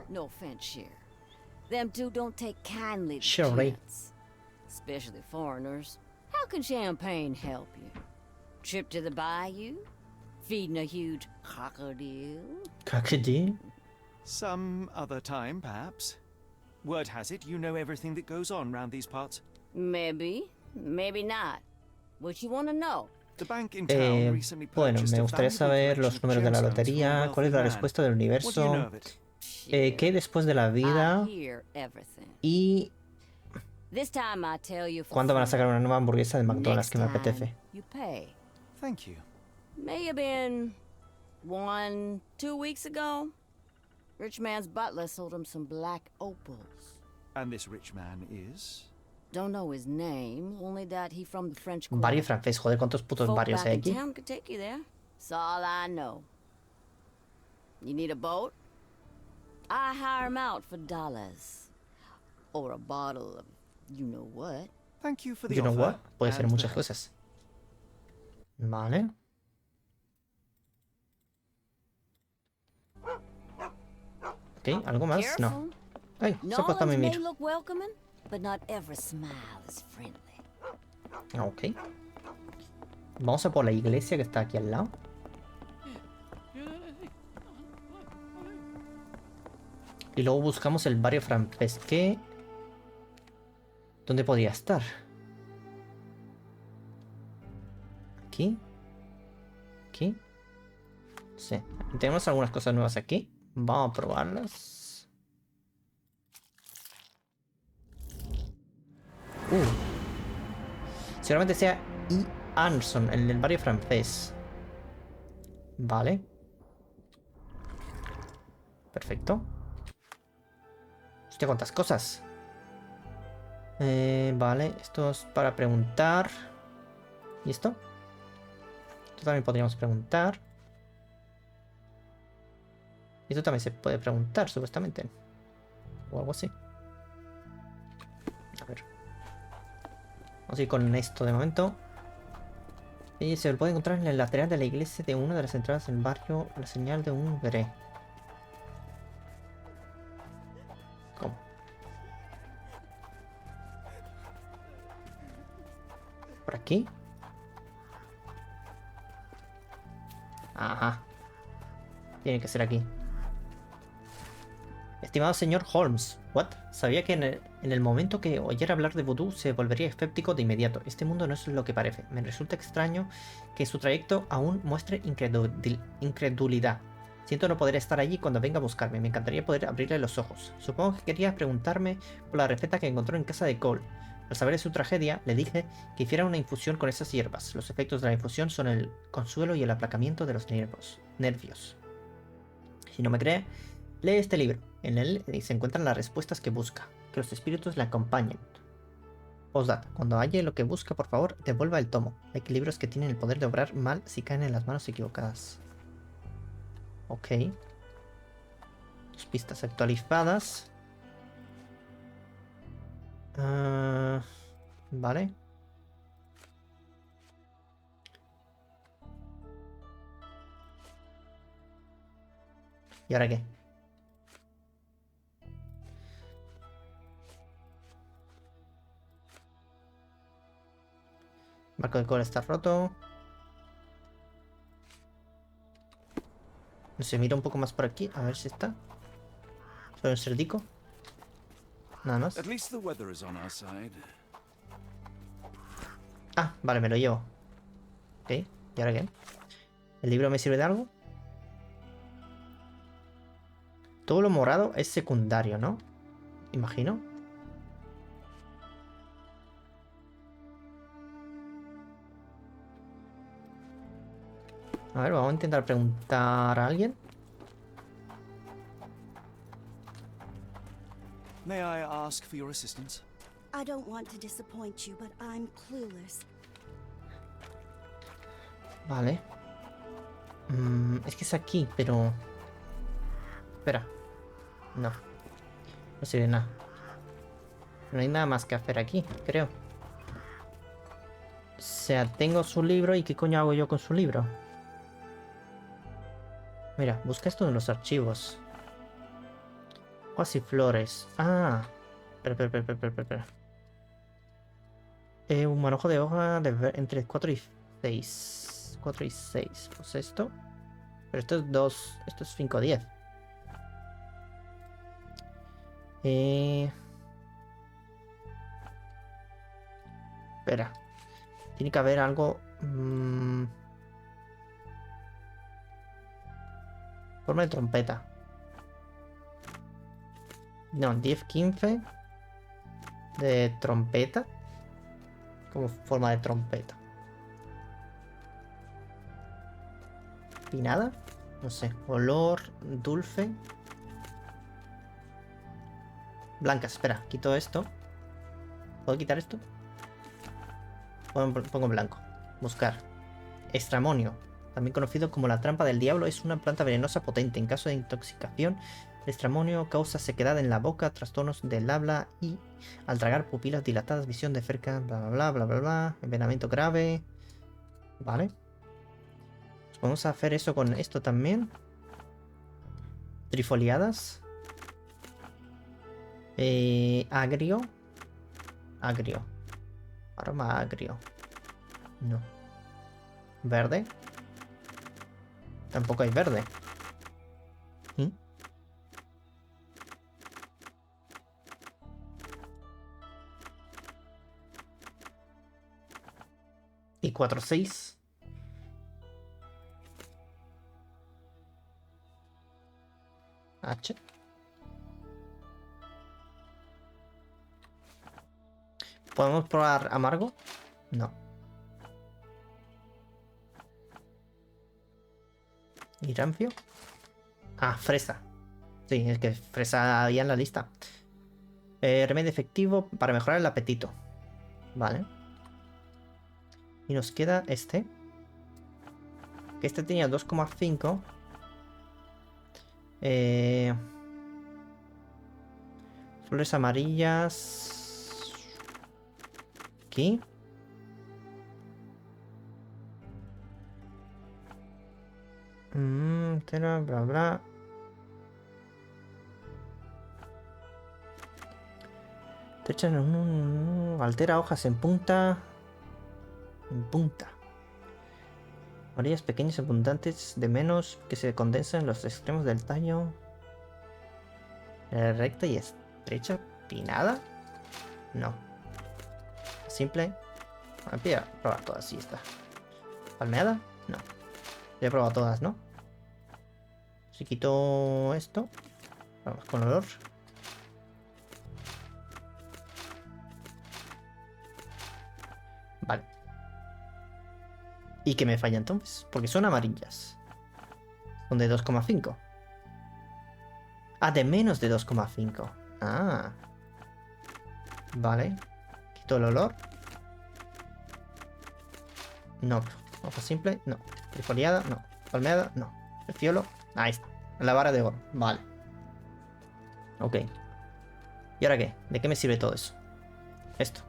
S14: No offense, Cher. Them two don't take kindly to
S1: Sherry.
S14: kids, especially foreigners. How can champagne help you? Trip to the bayou? Feeding a huge crocodile?
S1: Crocodile?
S3: Some other time, perhaps. Word has it, you know everything that goes on round these parts.
S14: Maybe, maybe not. What you want to know?
S3: The bank in town recently
S1: Bueno,
S3: purchased
S1: me
S3: a
S1: gustaría
S3: valuable
S1: saber los
S3: collection of
S1: números de la
S3: gemstones from a
S1: lotería,
S3: wealthy
S1: cuál es la
S3: man.
S1: respuesta del
S3: What do you
S1: universo,
S3: know of it?
S1: qué hay después de la vida
S14: I hear everything.
S1: y
S14: This time I tell you for
S1: cuándo van a
S14: free.
S1: sacar una nueva hamburguesa de McDonald's
S14: Next
S1: que me
S14: time,
S1: apetece.
S14: You pay.
S3: Thank you.
S14: May have been 1, 2 weeks ago. Rich man's butler sold him some black opals.
S3: And this rich man is?
S14: Don't know his name, only that he from the French Quarter.
S1: Barrio francés, joder, ¿cuántos putos
S14: Folk
S1: barrios
S14: back
S1: hay
S14: in
S1: aquí?
S14: town could take you there. That's all I know. You need a boat? I hire him out for dollars. Or a bottle of you know what.
S3: Thank you for the
S1: You know
S3: offer.
S1: what? Puede ser
S3: and
S1: muchas
S3: the-
S1: cosas. Vale. Ok, ¿algo más? No.
S14: Careful.
S1: Ay, se ha puesto a
S14: Nolans may
S1: mimir.
S14: look welcoming, but not every smile is friendly.
S1: Ok. Vamos a por la iglesia que está aquí al lado. Y luego buscamos el barrio francés. ¿Qué? ¿Dónde podría estar? ¿Aquí? ¿Aquí? Sí. Tenemos algunas cosas nuevas aquí. Vamos a probarlas. Seguramente sea E. Anderson, el del barrio francés. Vale. Perfecto. Hostia, cuántas cosas. Vale, esto es para preguntar. ¿Y esto? Esto también podríamos preguntar. Y esto también se puede preguntar, supuestamente. O algo así. A ver. Vamos a ir con esto de momento. Y se puede encontrar en el lateral de la iglesia de una de las entradas del barrio la señal de un veré. ¿Cómo? ¿Por aquí? Ajá. Tiene que ser aquí. Estimado señor Holmes, ¿what? Sabía que en el momento que oyera hablar de vudú se volvería escéptico de inmediato. Este mundo no es lo que parece. Me resulta extraño que su trayecto aún muestre incredulidad. Siento no poder estar allí cuando venga a buscarme. Me encantaría poder abrirle los ojos. Supongo que quería preguntarme por la receta que encontró en casa de Cole. Al saber de su tragedia, le dije que hiciera una infusión con esas hierbas. Los efectos de la infusión son el consuelo y el aplacamiento de los nervios. Si no me cree, lee este libro. En él se encuentran las respuestas que busca. Que los espíritus le acompañen. Postdata. Cuando halle lo que busca, por favor, devuelva el tomo. Hay libros que tienen el poder de obrar mal si caen en las manos equivocadas. Ok. 2 pistas actualizadas. Vale. ¿Y ahora qué? Marco de cola está roto. No sé, mira un poco más por aquí, a ver si está. Solo un cerdico. Nada más.
S2: At least the weather is on our side.
S1: Ah, vale, me lo llevo. Ok, ¿y ahora qué? ¿El libro me sirve de algo? Todo lo morado es secundario, ¿no? Imagino. A ver, vamos a intentar preguntar a alguien.
S3: May I ask for your assistance?
S6: I don't want to disappoint you, but I'm clueless.
S1: Vale. Es que es aquí, pero... Espera. No. No sirve de nada. No hay nada más que hacer aquí, creo. O sea, tengo su libro y ¿qué coño hago yo con su libro? Mira, busca esto en los archivos. Hojas y flores. Ah. Espera. Un manojo de hoja de entre 4 y 6. 4 y 6. Pues esto. Pero esto es 2. Esto es 5 10. Espera. Tiene que haber algo... forma de trompeta. No, 10, 15. De trompeta. Como forma de trompeta. Pinada. No sé. Olor. Dulce. Blancas. Espera. Quito esto. ¿Puedo quitar esto? Pongo blanco. Buscar. Extramonio. También conocido como la trampa del diablo, es una planta venenosa potente. En caso de intoxicación, el extramonio causa sequedad en la boca, trastornos del habla y al tragar pupilas dilatadas, visión de cerca, bla, envenenamiento grave. Vale. Pues vamos a hacer eso con esto también. Trifoliadas. Agrio. Agrio. Aroma agrio. No. Verde. Tampoco hay verde. ¿Mm? Y 4, 6. H. ¿Podemos probar amargo? No. ¿Y rancio? Ah, fresa. Sí, es que fresa había en la lista. Remedio efectivo para mejorar el apetito. Vale. Y nos queda este. Que este tenía 2,5. Flores amarillas. Aquí. Bla. Te echan altera hojas en punta. En punta. Orillas pequeñas abundantes de menos que se condensan en los extremos del tallo. Recta y estrecha. Pinada. No. Simple. Voy a probar todas. Sí está. Palmeada. No. Ya he probado todas, ¿no? Si quito esto. Vamos con olor. Vale. ¿Y qué me falla entonces? Porque son amarillas. Son de 2,5. Ah, de menos de 2,5. Ah. Vale. Quito el olor. No. Hoja simple. No. Trifoliada. No. Palmeada. No. El fiolo. Ahí está. La vara de oro. Vale. Ok. ¿Y ahora qué? ¿De qué me sirve todo eso? Esto.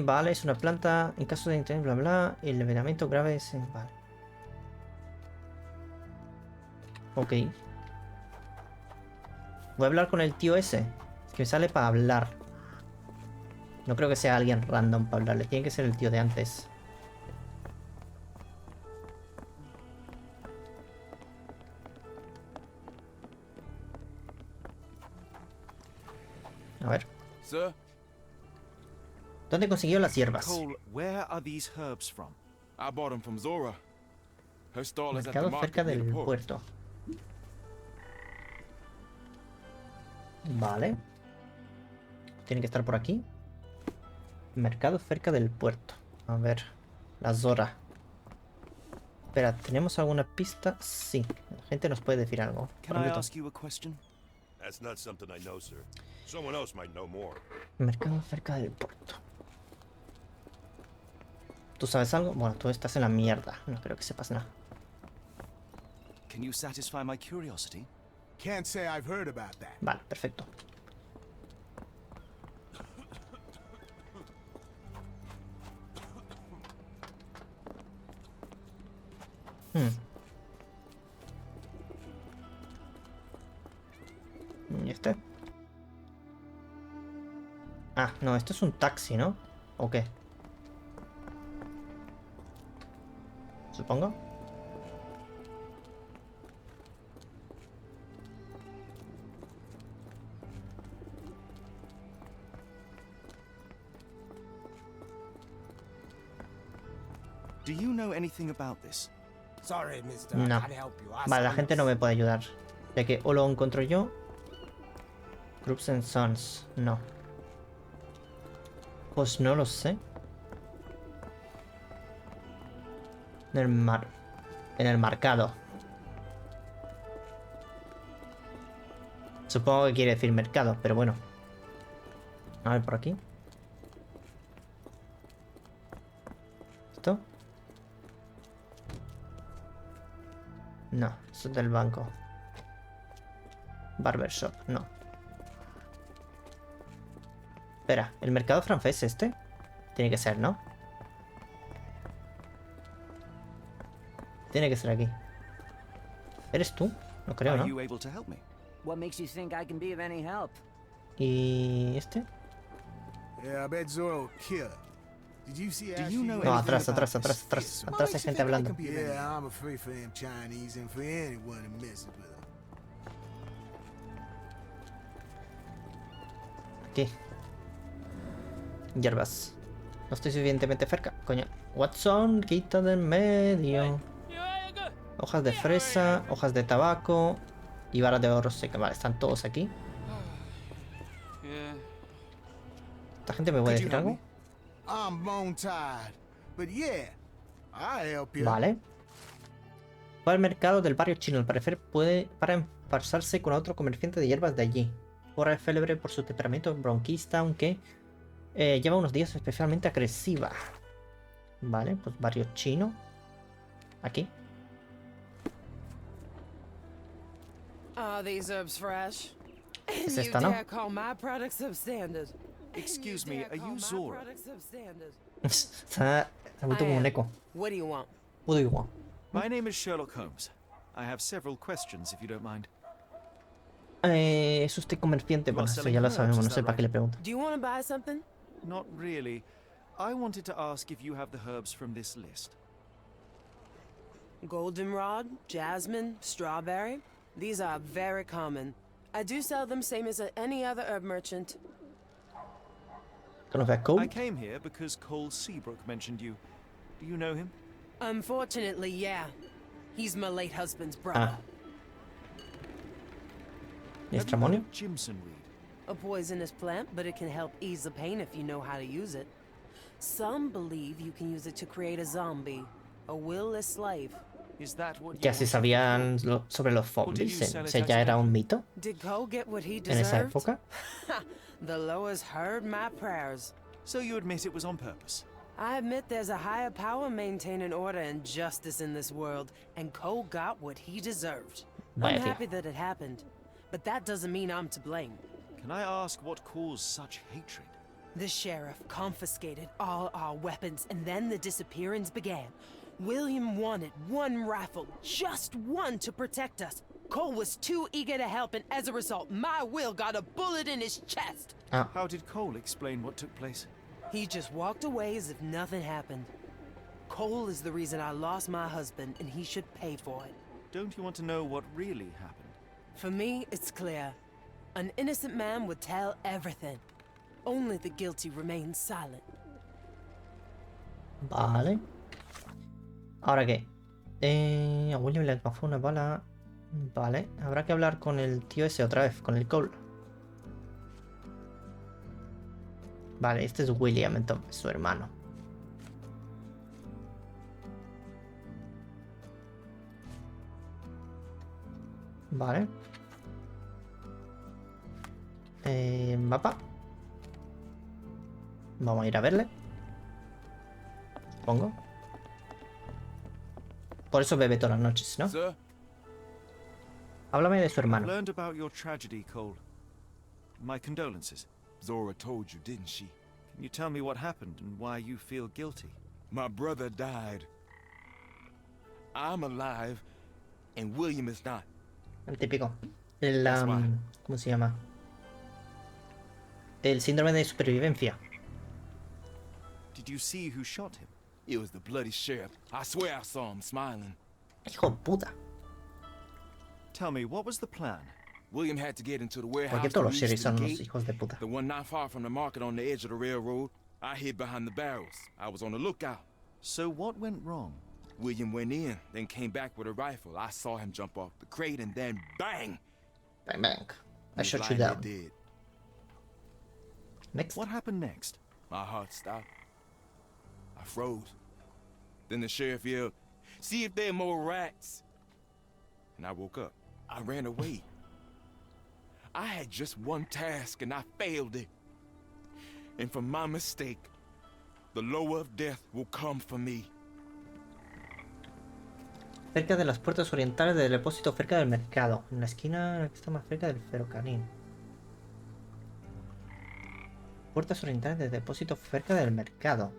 S1: Vale, es una planta. En caso de interés, bla bla. El envenenamiento grave es. Vale. Ok. Voy a hablar con el tío ese. Que me sale para hablar. No creo que sea alguien random para hablarle. Tiene que ser el tío de antes. A ver.
S13: Sir?
S1: ¿Dónde consiguió las hierbas?
S3: Cole, where are these herbs from?
S13: I bought them from Zora. Her stall is at the
S1: Mercado
S13: market
S1: cerca
S13: near
S1: del
S13: the port.
S1: puerto. Vale. Tiene que estar por aquí. Mercado cerca del puerto. A ver. La Zora. Espera, ¿tenemos alguna pista? Sí, la gente nos puede decir algo.
S3: Can I ask you a question?
S8: That's not something I know, sir. Someone else might know more.
S1: Mercado cerca del puerto. ¿Tú sabes algo? Bueno, tú estás en la mierda. No creo que sepas nada.
S3: Can you satisfy my curiosity?
S4: Can't say I've heard about that.
S1: Vale, perfecto. ¿Y este? Ah, no, esto es un taxi, ¿no? ¿O qué? Supongo.
S3: Do you know anything about this?
S4: Sorry, mister.
S1: No.
S4: I can't help you. I
S1: Vale, la
S4: saw
S1: gente
S4: no-
S1: no me puede ayudar. Ya que o lo encuentro yo. Groups and Sons. No. Pues no lo sé. En el marcado. Supongo que quiere decir mercado, pero bueno. A ver por aquí. ¿Esto? No, eso es del banco. Barbershop, no. Espera, ¿el mercado francés este? Tiene que ser, ¿no? Tiene que ser aquí. ¿Eres tú? No creo,
S3: Are
S1: ¿no?
S3: you able to help me?
S15: What makes you think I can be of any help?
S1: ¿Y este?
S4: Yeah, I bet Zorro will kill her. Did you see
S3: Do
S4: how
S3: you
S4: she
S3: know
S4: went?
S1: No,
S3: anything
S1: atrás,
S3: about
S1: atrás,
S3: this
S1: atrás, atrás.
S3: fearsome?
S1: Atrás hay gente hablando.
S4: Yeah, I'm afraid for them Chinese and for anyone who messes with them.
S1: Aquí. Hierbas. No estoy suficientemente cerca. Coño. Watson, quita del medio. Hojas de fresa, hojas de tabaco y varas de oro seca. Vale, están todos aquí. ¿Esta gente me puede decir algo?
S4: I'm bone tired, but yeah, I'll help you.
S1: Vale. Fue al mercado del barrio chino. Al parecer puede para empasarse con otro comerciante de hierbas de allí. Ahora es célebre por su temperamento bronquista, aunque lleva unos días especialmente agresiva. Vale, pues barrio chino. Aquí.
S7: Are these herbs fresh?
S1: Es
S7: You
S1: esta, ¿no?
S7: dare call my products substandard?
S3: Excuse me, are you Zora?
S1: Está vuelto como un eco.
S7: What do you want?
S1: What do you want?
S3: My name is Sherlock Holmes. I have several questions, if you don't mind.
S1: Es usted comerciante. Bueno, eso ya lo sabemos. No sé para qué le pregunto.
S7: Do you want to buy something?
S3: Not really. I wanted to ask if you have the herbs from this list.
S7: Goldenrod, jasmine, strawberry. These are very common. I do sell them same as any other herb merchant.
S1: ¿Conoce a Cole?
S3: I came here because Cole Seabrook mentioned you. Do you know him?
S7: Unfortunately, yeah. He's my late husband's brother.
S1: ¿Y estramonio?
S3: Jimson weed.
S7: A poisonous plant, but it can help ease the pain if you know how to use it. Some believe you can use it to create a zombie, a will-less slave.
S3: Is that what
S1: Ya se sabían sobre los zombies. O sea, ya era un mito
S7: Did Cole get what he
S1: en
S7: deserved?
S1: esa época.
S7: The lowest heard my prayers.
S3: So you admit it was on purpose?
S7: I admit there's a higher power maintaining order and justice in this world, and Cole got what he deserved.
S1: Vaya
S7: I'm
S1: tío.
S7: happy that it happened, but that doesn't mean I'm to blame.
S3: Can I ask what caused such hatred?
S7: The sheriff confiscated all our weapons, and then the disappearance began. William wanted one rifle, just one, to protect us. Cole was too eager to help, and as a result, my Will got a bullet in his chest.
S3: How did Cole explain what took place?
S7: He just walked away as if nothing happened. Cole is the reason I lost my husband, and he should pay for it.
S3: Don't you want to know what really happened?
S7: For me, it's clear. An innocent man would tell everything. Only the guilty remain silent.
S1: Vale. ¿Ahora qué? A William le alcanzó una bala. Vale. Habrá que hablar con el tío ese otra vez, con el Cole. Vale, este es William, entonces, su hermano. Vale. Mapa. Vamos a ir a verle. Supongo. Por eso bebe todas las noches, ¿no?
S3: Sir?
S1: Háblame de su hermano.
S3: Learned about your tragedy, Cole. My condolences.
S13: Zora told you, didn't she?
S3: Can you tell me what happened and why you feel guilty?
S13: My brother died. I'm alive, and William is not.
S1: El típico. El, ¿cómo se llama? El síndrome de supervivencia.
S3: Did you see who shot him?
S13: It was the bloody sheriff. I swear I saw him smiling.
S1: Hijo de puta.
S3: Tell me, what was the plan?
S13: William had to get into the warehouse.
S1: Porque todos los
S13: to reach
S1: sheriffs
S13: the
S1: son unos
S13: gate,
S1: hijos de puta.
S13: the one not far from the market on the edge of the railroad. I hid behind the barrels. I was on the lookout.
S3: So what went wrong?
S13: William went in, then came back with a rifle. I saw him jump off the crate, and then bang!
S1: Bang, bang. I
S13: He was
S1: shot you
S13: lying there
S1: down.
S13: dead.
S1: Next.
S3: What happened next?
S13: My heart stopped. I froze. Then the sheriff yelled, "See if there are more rats." And I woke up. I ran away. I had just one task and I failed it. And for my mistake, the lower of death will come for me.
S1: Cerca de las puertas orientales del depósito, cerca del mercado. En la esquina que está más cerca del ferrocarril. Puertas orientales del depósito cerca del mercado.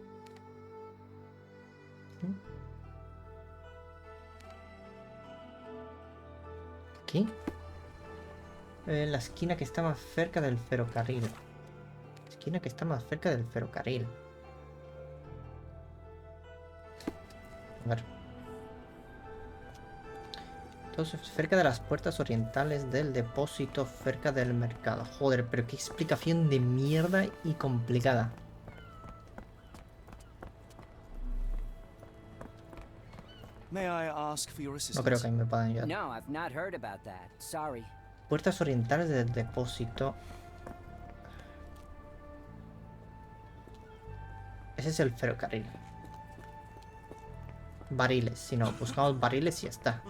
S1: Aquí. En la esquina que está más cerca del ferrocarril. Esquina que está más cerca del ferrocarril. A ver. Entonces, cerca de las puertas orientales del depósito, cerca del mercado. Joder, pero qué explicación de mierda y complicada.
S3: May I ask for your assistance?
S1: No creo que me puedan ayudar.
S15: No, I've not heard about that. Sorry.
S1: Puertas orientales del depósito. Ese es el ferrocarril. Bariles, si no, buscamos bariles y ya está.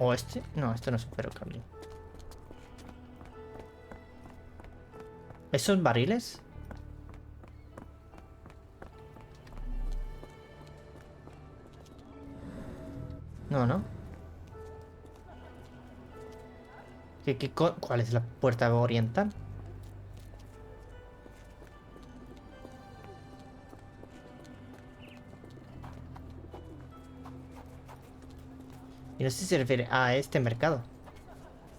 S1: ¿O este? No, este no es un ferrocarril. ¿Esos bariles? No, ¿no? ¿Cuál es la puerta oriental? Y no sé si se refiere a este mercado.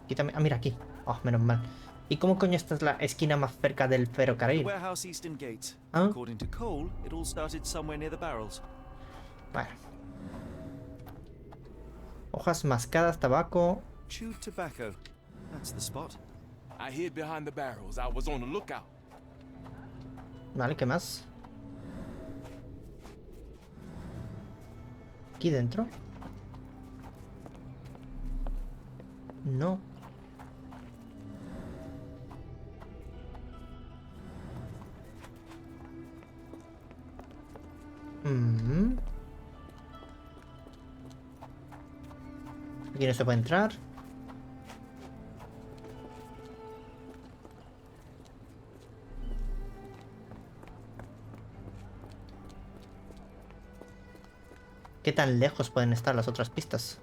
S1: Aquí también. Ah, mira aquí. Oh, menos mal. ¿Y cómo coño esta es la esquina más cerca del
S3: The
S1: ferrocarril?
S3: warehouse eastern gate.
S1: ¿Ah?
S3: According to Cole, it all started somewhere near the barrels.
S1: Bueno. Hojas mascadas, tabaco.
S3: Chewed tobacco. That's the spot.
S13: I hid behind the barrels. I was on the lookout.
S1: Vale, ¿qué más? ¿Aquí dentro? No. Aquí no se puede entrar. ¿Qué tan lejos pueden estar las otras pistas?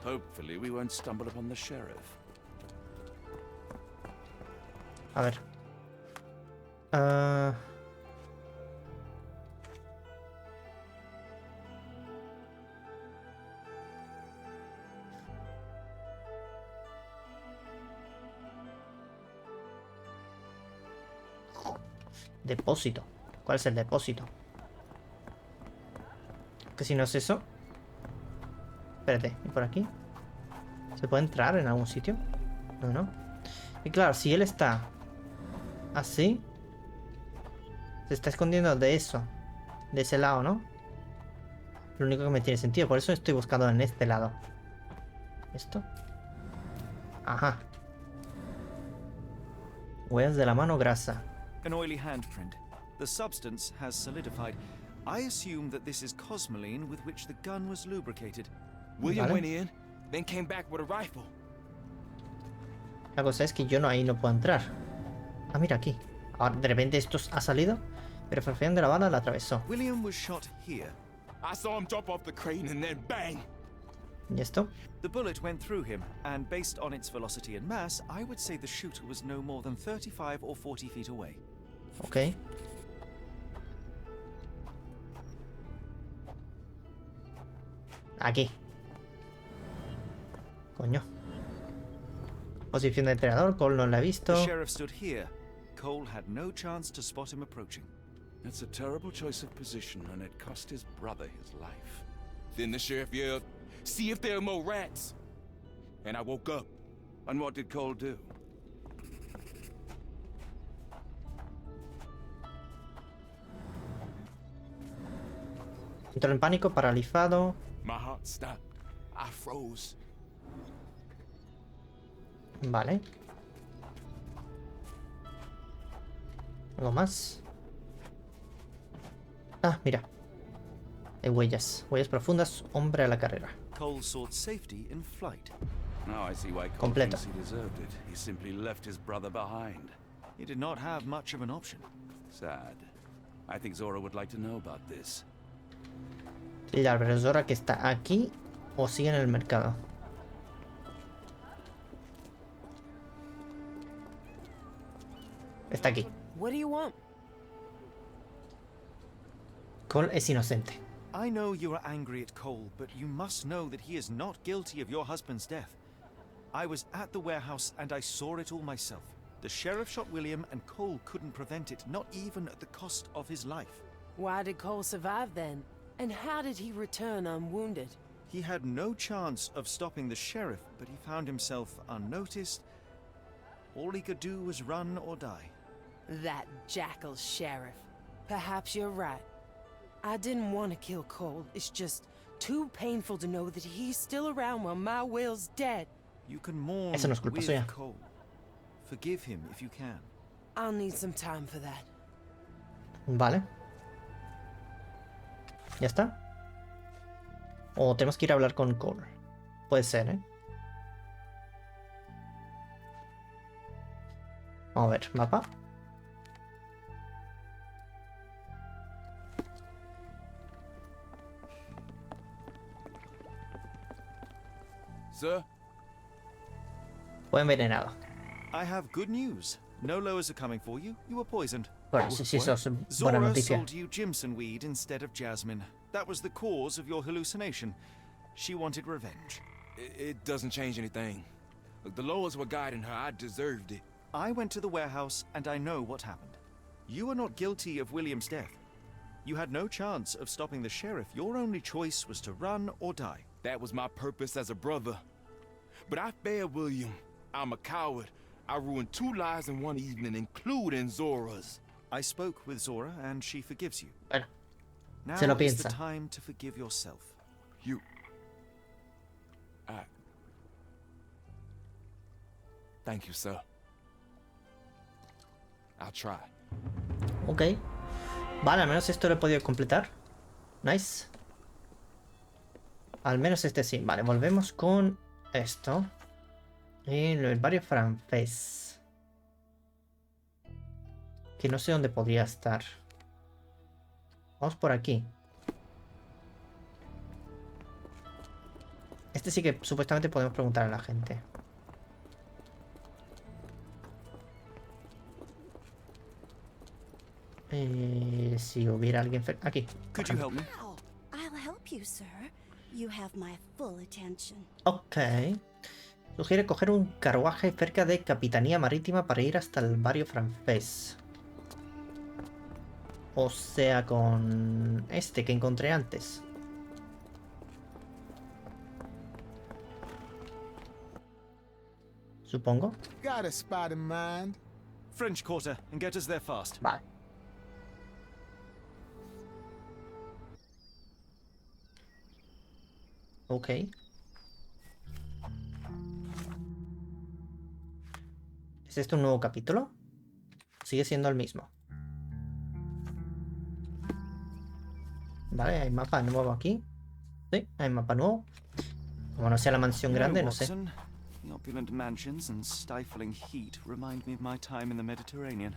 S2: Hopefully we won't stumble upon the sheriff.
S1: A ver. Depósito. ¿Cuál es el depósito? Que si no es eso... Espérate, ¿y por aquí? ¿Se puede entrar en algún sitio? No, no. Y claro, si él está así, se está escondiendo de eso. De ese lado, ¿no? Lo único que me tiene sentido. Por eso estoy buscando en este lado. ¿Esto? Ajá. Huellas de la mano grasa.
S3: An oily handprint. The substance has solidified. I assume that this is cosmoline with which the gun was lubricated.
S13: William went in, then came back with a rifle.
S1: La cosa es que yo ahí no puedo entrar. Ah, mira aquí. Ahora, de repente esto ha salido, pero fracción de la bala la atravesó.
S3: William was shot here.
S13: I saw him jump off the crane and then bang.
S1: ¿Y esto?
S3: The bullet went through him, and based on its velocity and mass, I would say the shooter was no more than 35 or 40 feet away.
S1: Ok. Aquí. Coño. Posición de entrenador, Cole no la ha visto.
S3: The sheriff stood here. Cole had no chance to spot him approaching.
S2: That's a terrible choice of position, and it cost his brother his life.
S13: Then the sheriff yelled, "See if there are more rats." And I woke up.
S2: And what did Cole do?
S1: Entró en pánico, paralizado.
S13: My heart stopped. I froze.
S1: Vale. ¿Algo más? Ah, mira. Hay huellas. Huellas profundas. Hombre a la carrera.
S3: Cole sought safety in flight.
S2: Now I see why Cole
S1: Completo.
S2: thinks he deserved it. He simply left his brother behind.
S3: He did not have much of an option.
S2: Sad. I think Zora would like to know about this.
S1: La profesora que está aquí o sigue en el mercado. Está aquí.
S7: What do you want?
S1: Cole es inocente.
S3: I know you are angry at Cole, but you must know that he is not guilty of your husband's death. I was at the warehouse and I saw it all myself. The sheriff shot William and Cole couldn't prevent it, not even at the cost of his life.
S7: Why did Cole survive then? And how did he return unwounded?
S3: He had no chance of stopping the sheriff, but he found himself unnoticed. All he could do was run or die.
S7: That jackal sheriff. Perhaps you're right. I didn't want to kill Cole. It's just too painful to know that he's still around while my Will's dead.
S3: You can mourn
S1: Eso no es culpa
S3: with
S1: suya.
S3: Cole. Forgive him if you can.
S7: I'll need some time for that.
S1: Vale. ¿Ya está? O tenemos que ir a hablar con Cole. Puede ser, ¿eh? Vamos a ver, mapa.
S13: Sir?
S1: Fue envenenado.
S3: I have good news. No lowers are coming for you. You were poisoned.
S1: Bueno, sí, eso es buena
S3: Zora
S1: noticia.
S3: sold you Jimson weed instead of jasmine. That was the cause of your hallucination. She wanted revenge.
S13: It doesn't change anything. Look, the lowers were guiding her. I deserved it.
S3: I went to the warehouse and I know what happened. You are not guilty of William's death. You had no chance of stopping the sheriff. Your only choice was to run or die.
S13: That was my purpose as a brother. But I failed William. I'm a coward. I ruined 2 lives in one evening, including Zora's.
S3: I spoke with Zora and she forgives you.
S1: Bueno,
S3: Now
S1: se lo
S3: is the
S1: piensa.
S3: time to forgive yourself.
S13: Thank you, sir. I'll try.
S1: Ok. Vale, al menos esto lo he podido completar. Nice. Al menos este sí. Vale, volvemos con esto. Y el barrio francés. Que no sé dónde podría estar. Vamos por aquí. Este sí que supuestamente podemos preguntar a la gente. Si hubiera alguien aquí.
S3: Could you help me?
S6: I'll help you, sir. You have my full attention.
S1: Ok. Sugiere coger un carruaje cerca de Capitanía Marítima para ir hasta el barrio francés. O sea, con este que encontré antes. Supongo.
S4: Got a spot in mind.
S3: French Quarter, and get us there fast.
S1: Vale. Ok. ¿Es este un nuevo capítulo? Sigue siendo el mismo. Vale, hay mapa nuevo aquí. Sí, hay mapa nuevo. Como no sea la mansión grande, no sé.
S3: Watson, the opulent mansions and stifling heat remind me of my time in the Mediterranean.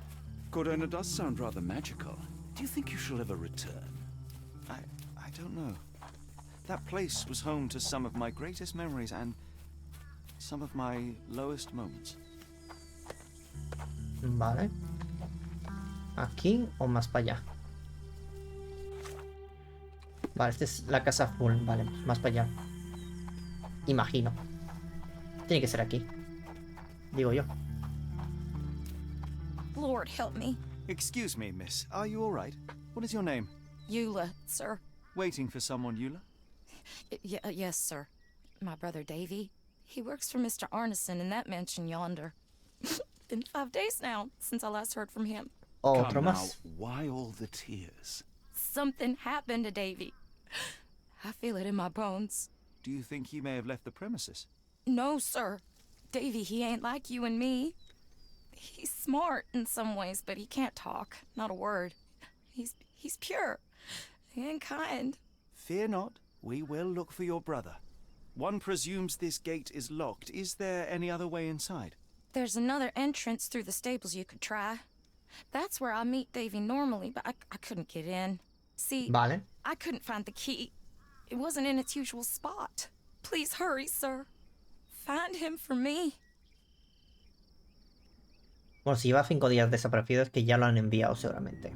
S2: Cordona does sound rather magical. Do you think you shall ever return?
S3: I don't know. That place was home to some of my greatest memories and some of my lowest moments.
S1: Vale. ¿Aquí o más para allá? Vale, esta es la casa full. Vale, más para allá. Imagino. Tiene que ser aquí. Digo yo.
S16: Lord help me.
S3: Excuse me, miss. Are you all right? What is your name?
S16: Eula, sir.
S3: Waiting for someone, Eula?
S16: Yes, sir. My brother Davy. He works for Mr. Arneson in that mansion yonder. Been 5 days now since I last heard from him.
S1: Otro
S2: Come now,
S1: más.
S2: why all the tears?
S16: Something happened to Davy. I feel it in my bones.
S3: Do you think he may have left the premises?
S16: No, sir. Davy, he ain't like you and me. He's smart in some ways, but he can't talk. Not a word. He's pure and kind.
S3: Fear not. We will look for your brother. One presumes this gate is locked. Is there any other way inside?
S16: There's another entrance through the stables you could try. That's where I meet Davy normally, but I couldn't get in. See,
S1: Vale.
S16: I couldn't find the key. It wasn't in its usual spot. Please hurry, sir. Find him for me.
S1: Bueno, si lleva 5 días desaparecido es que ya lo han enviado seguramente.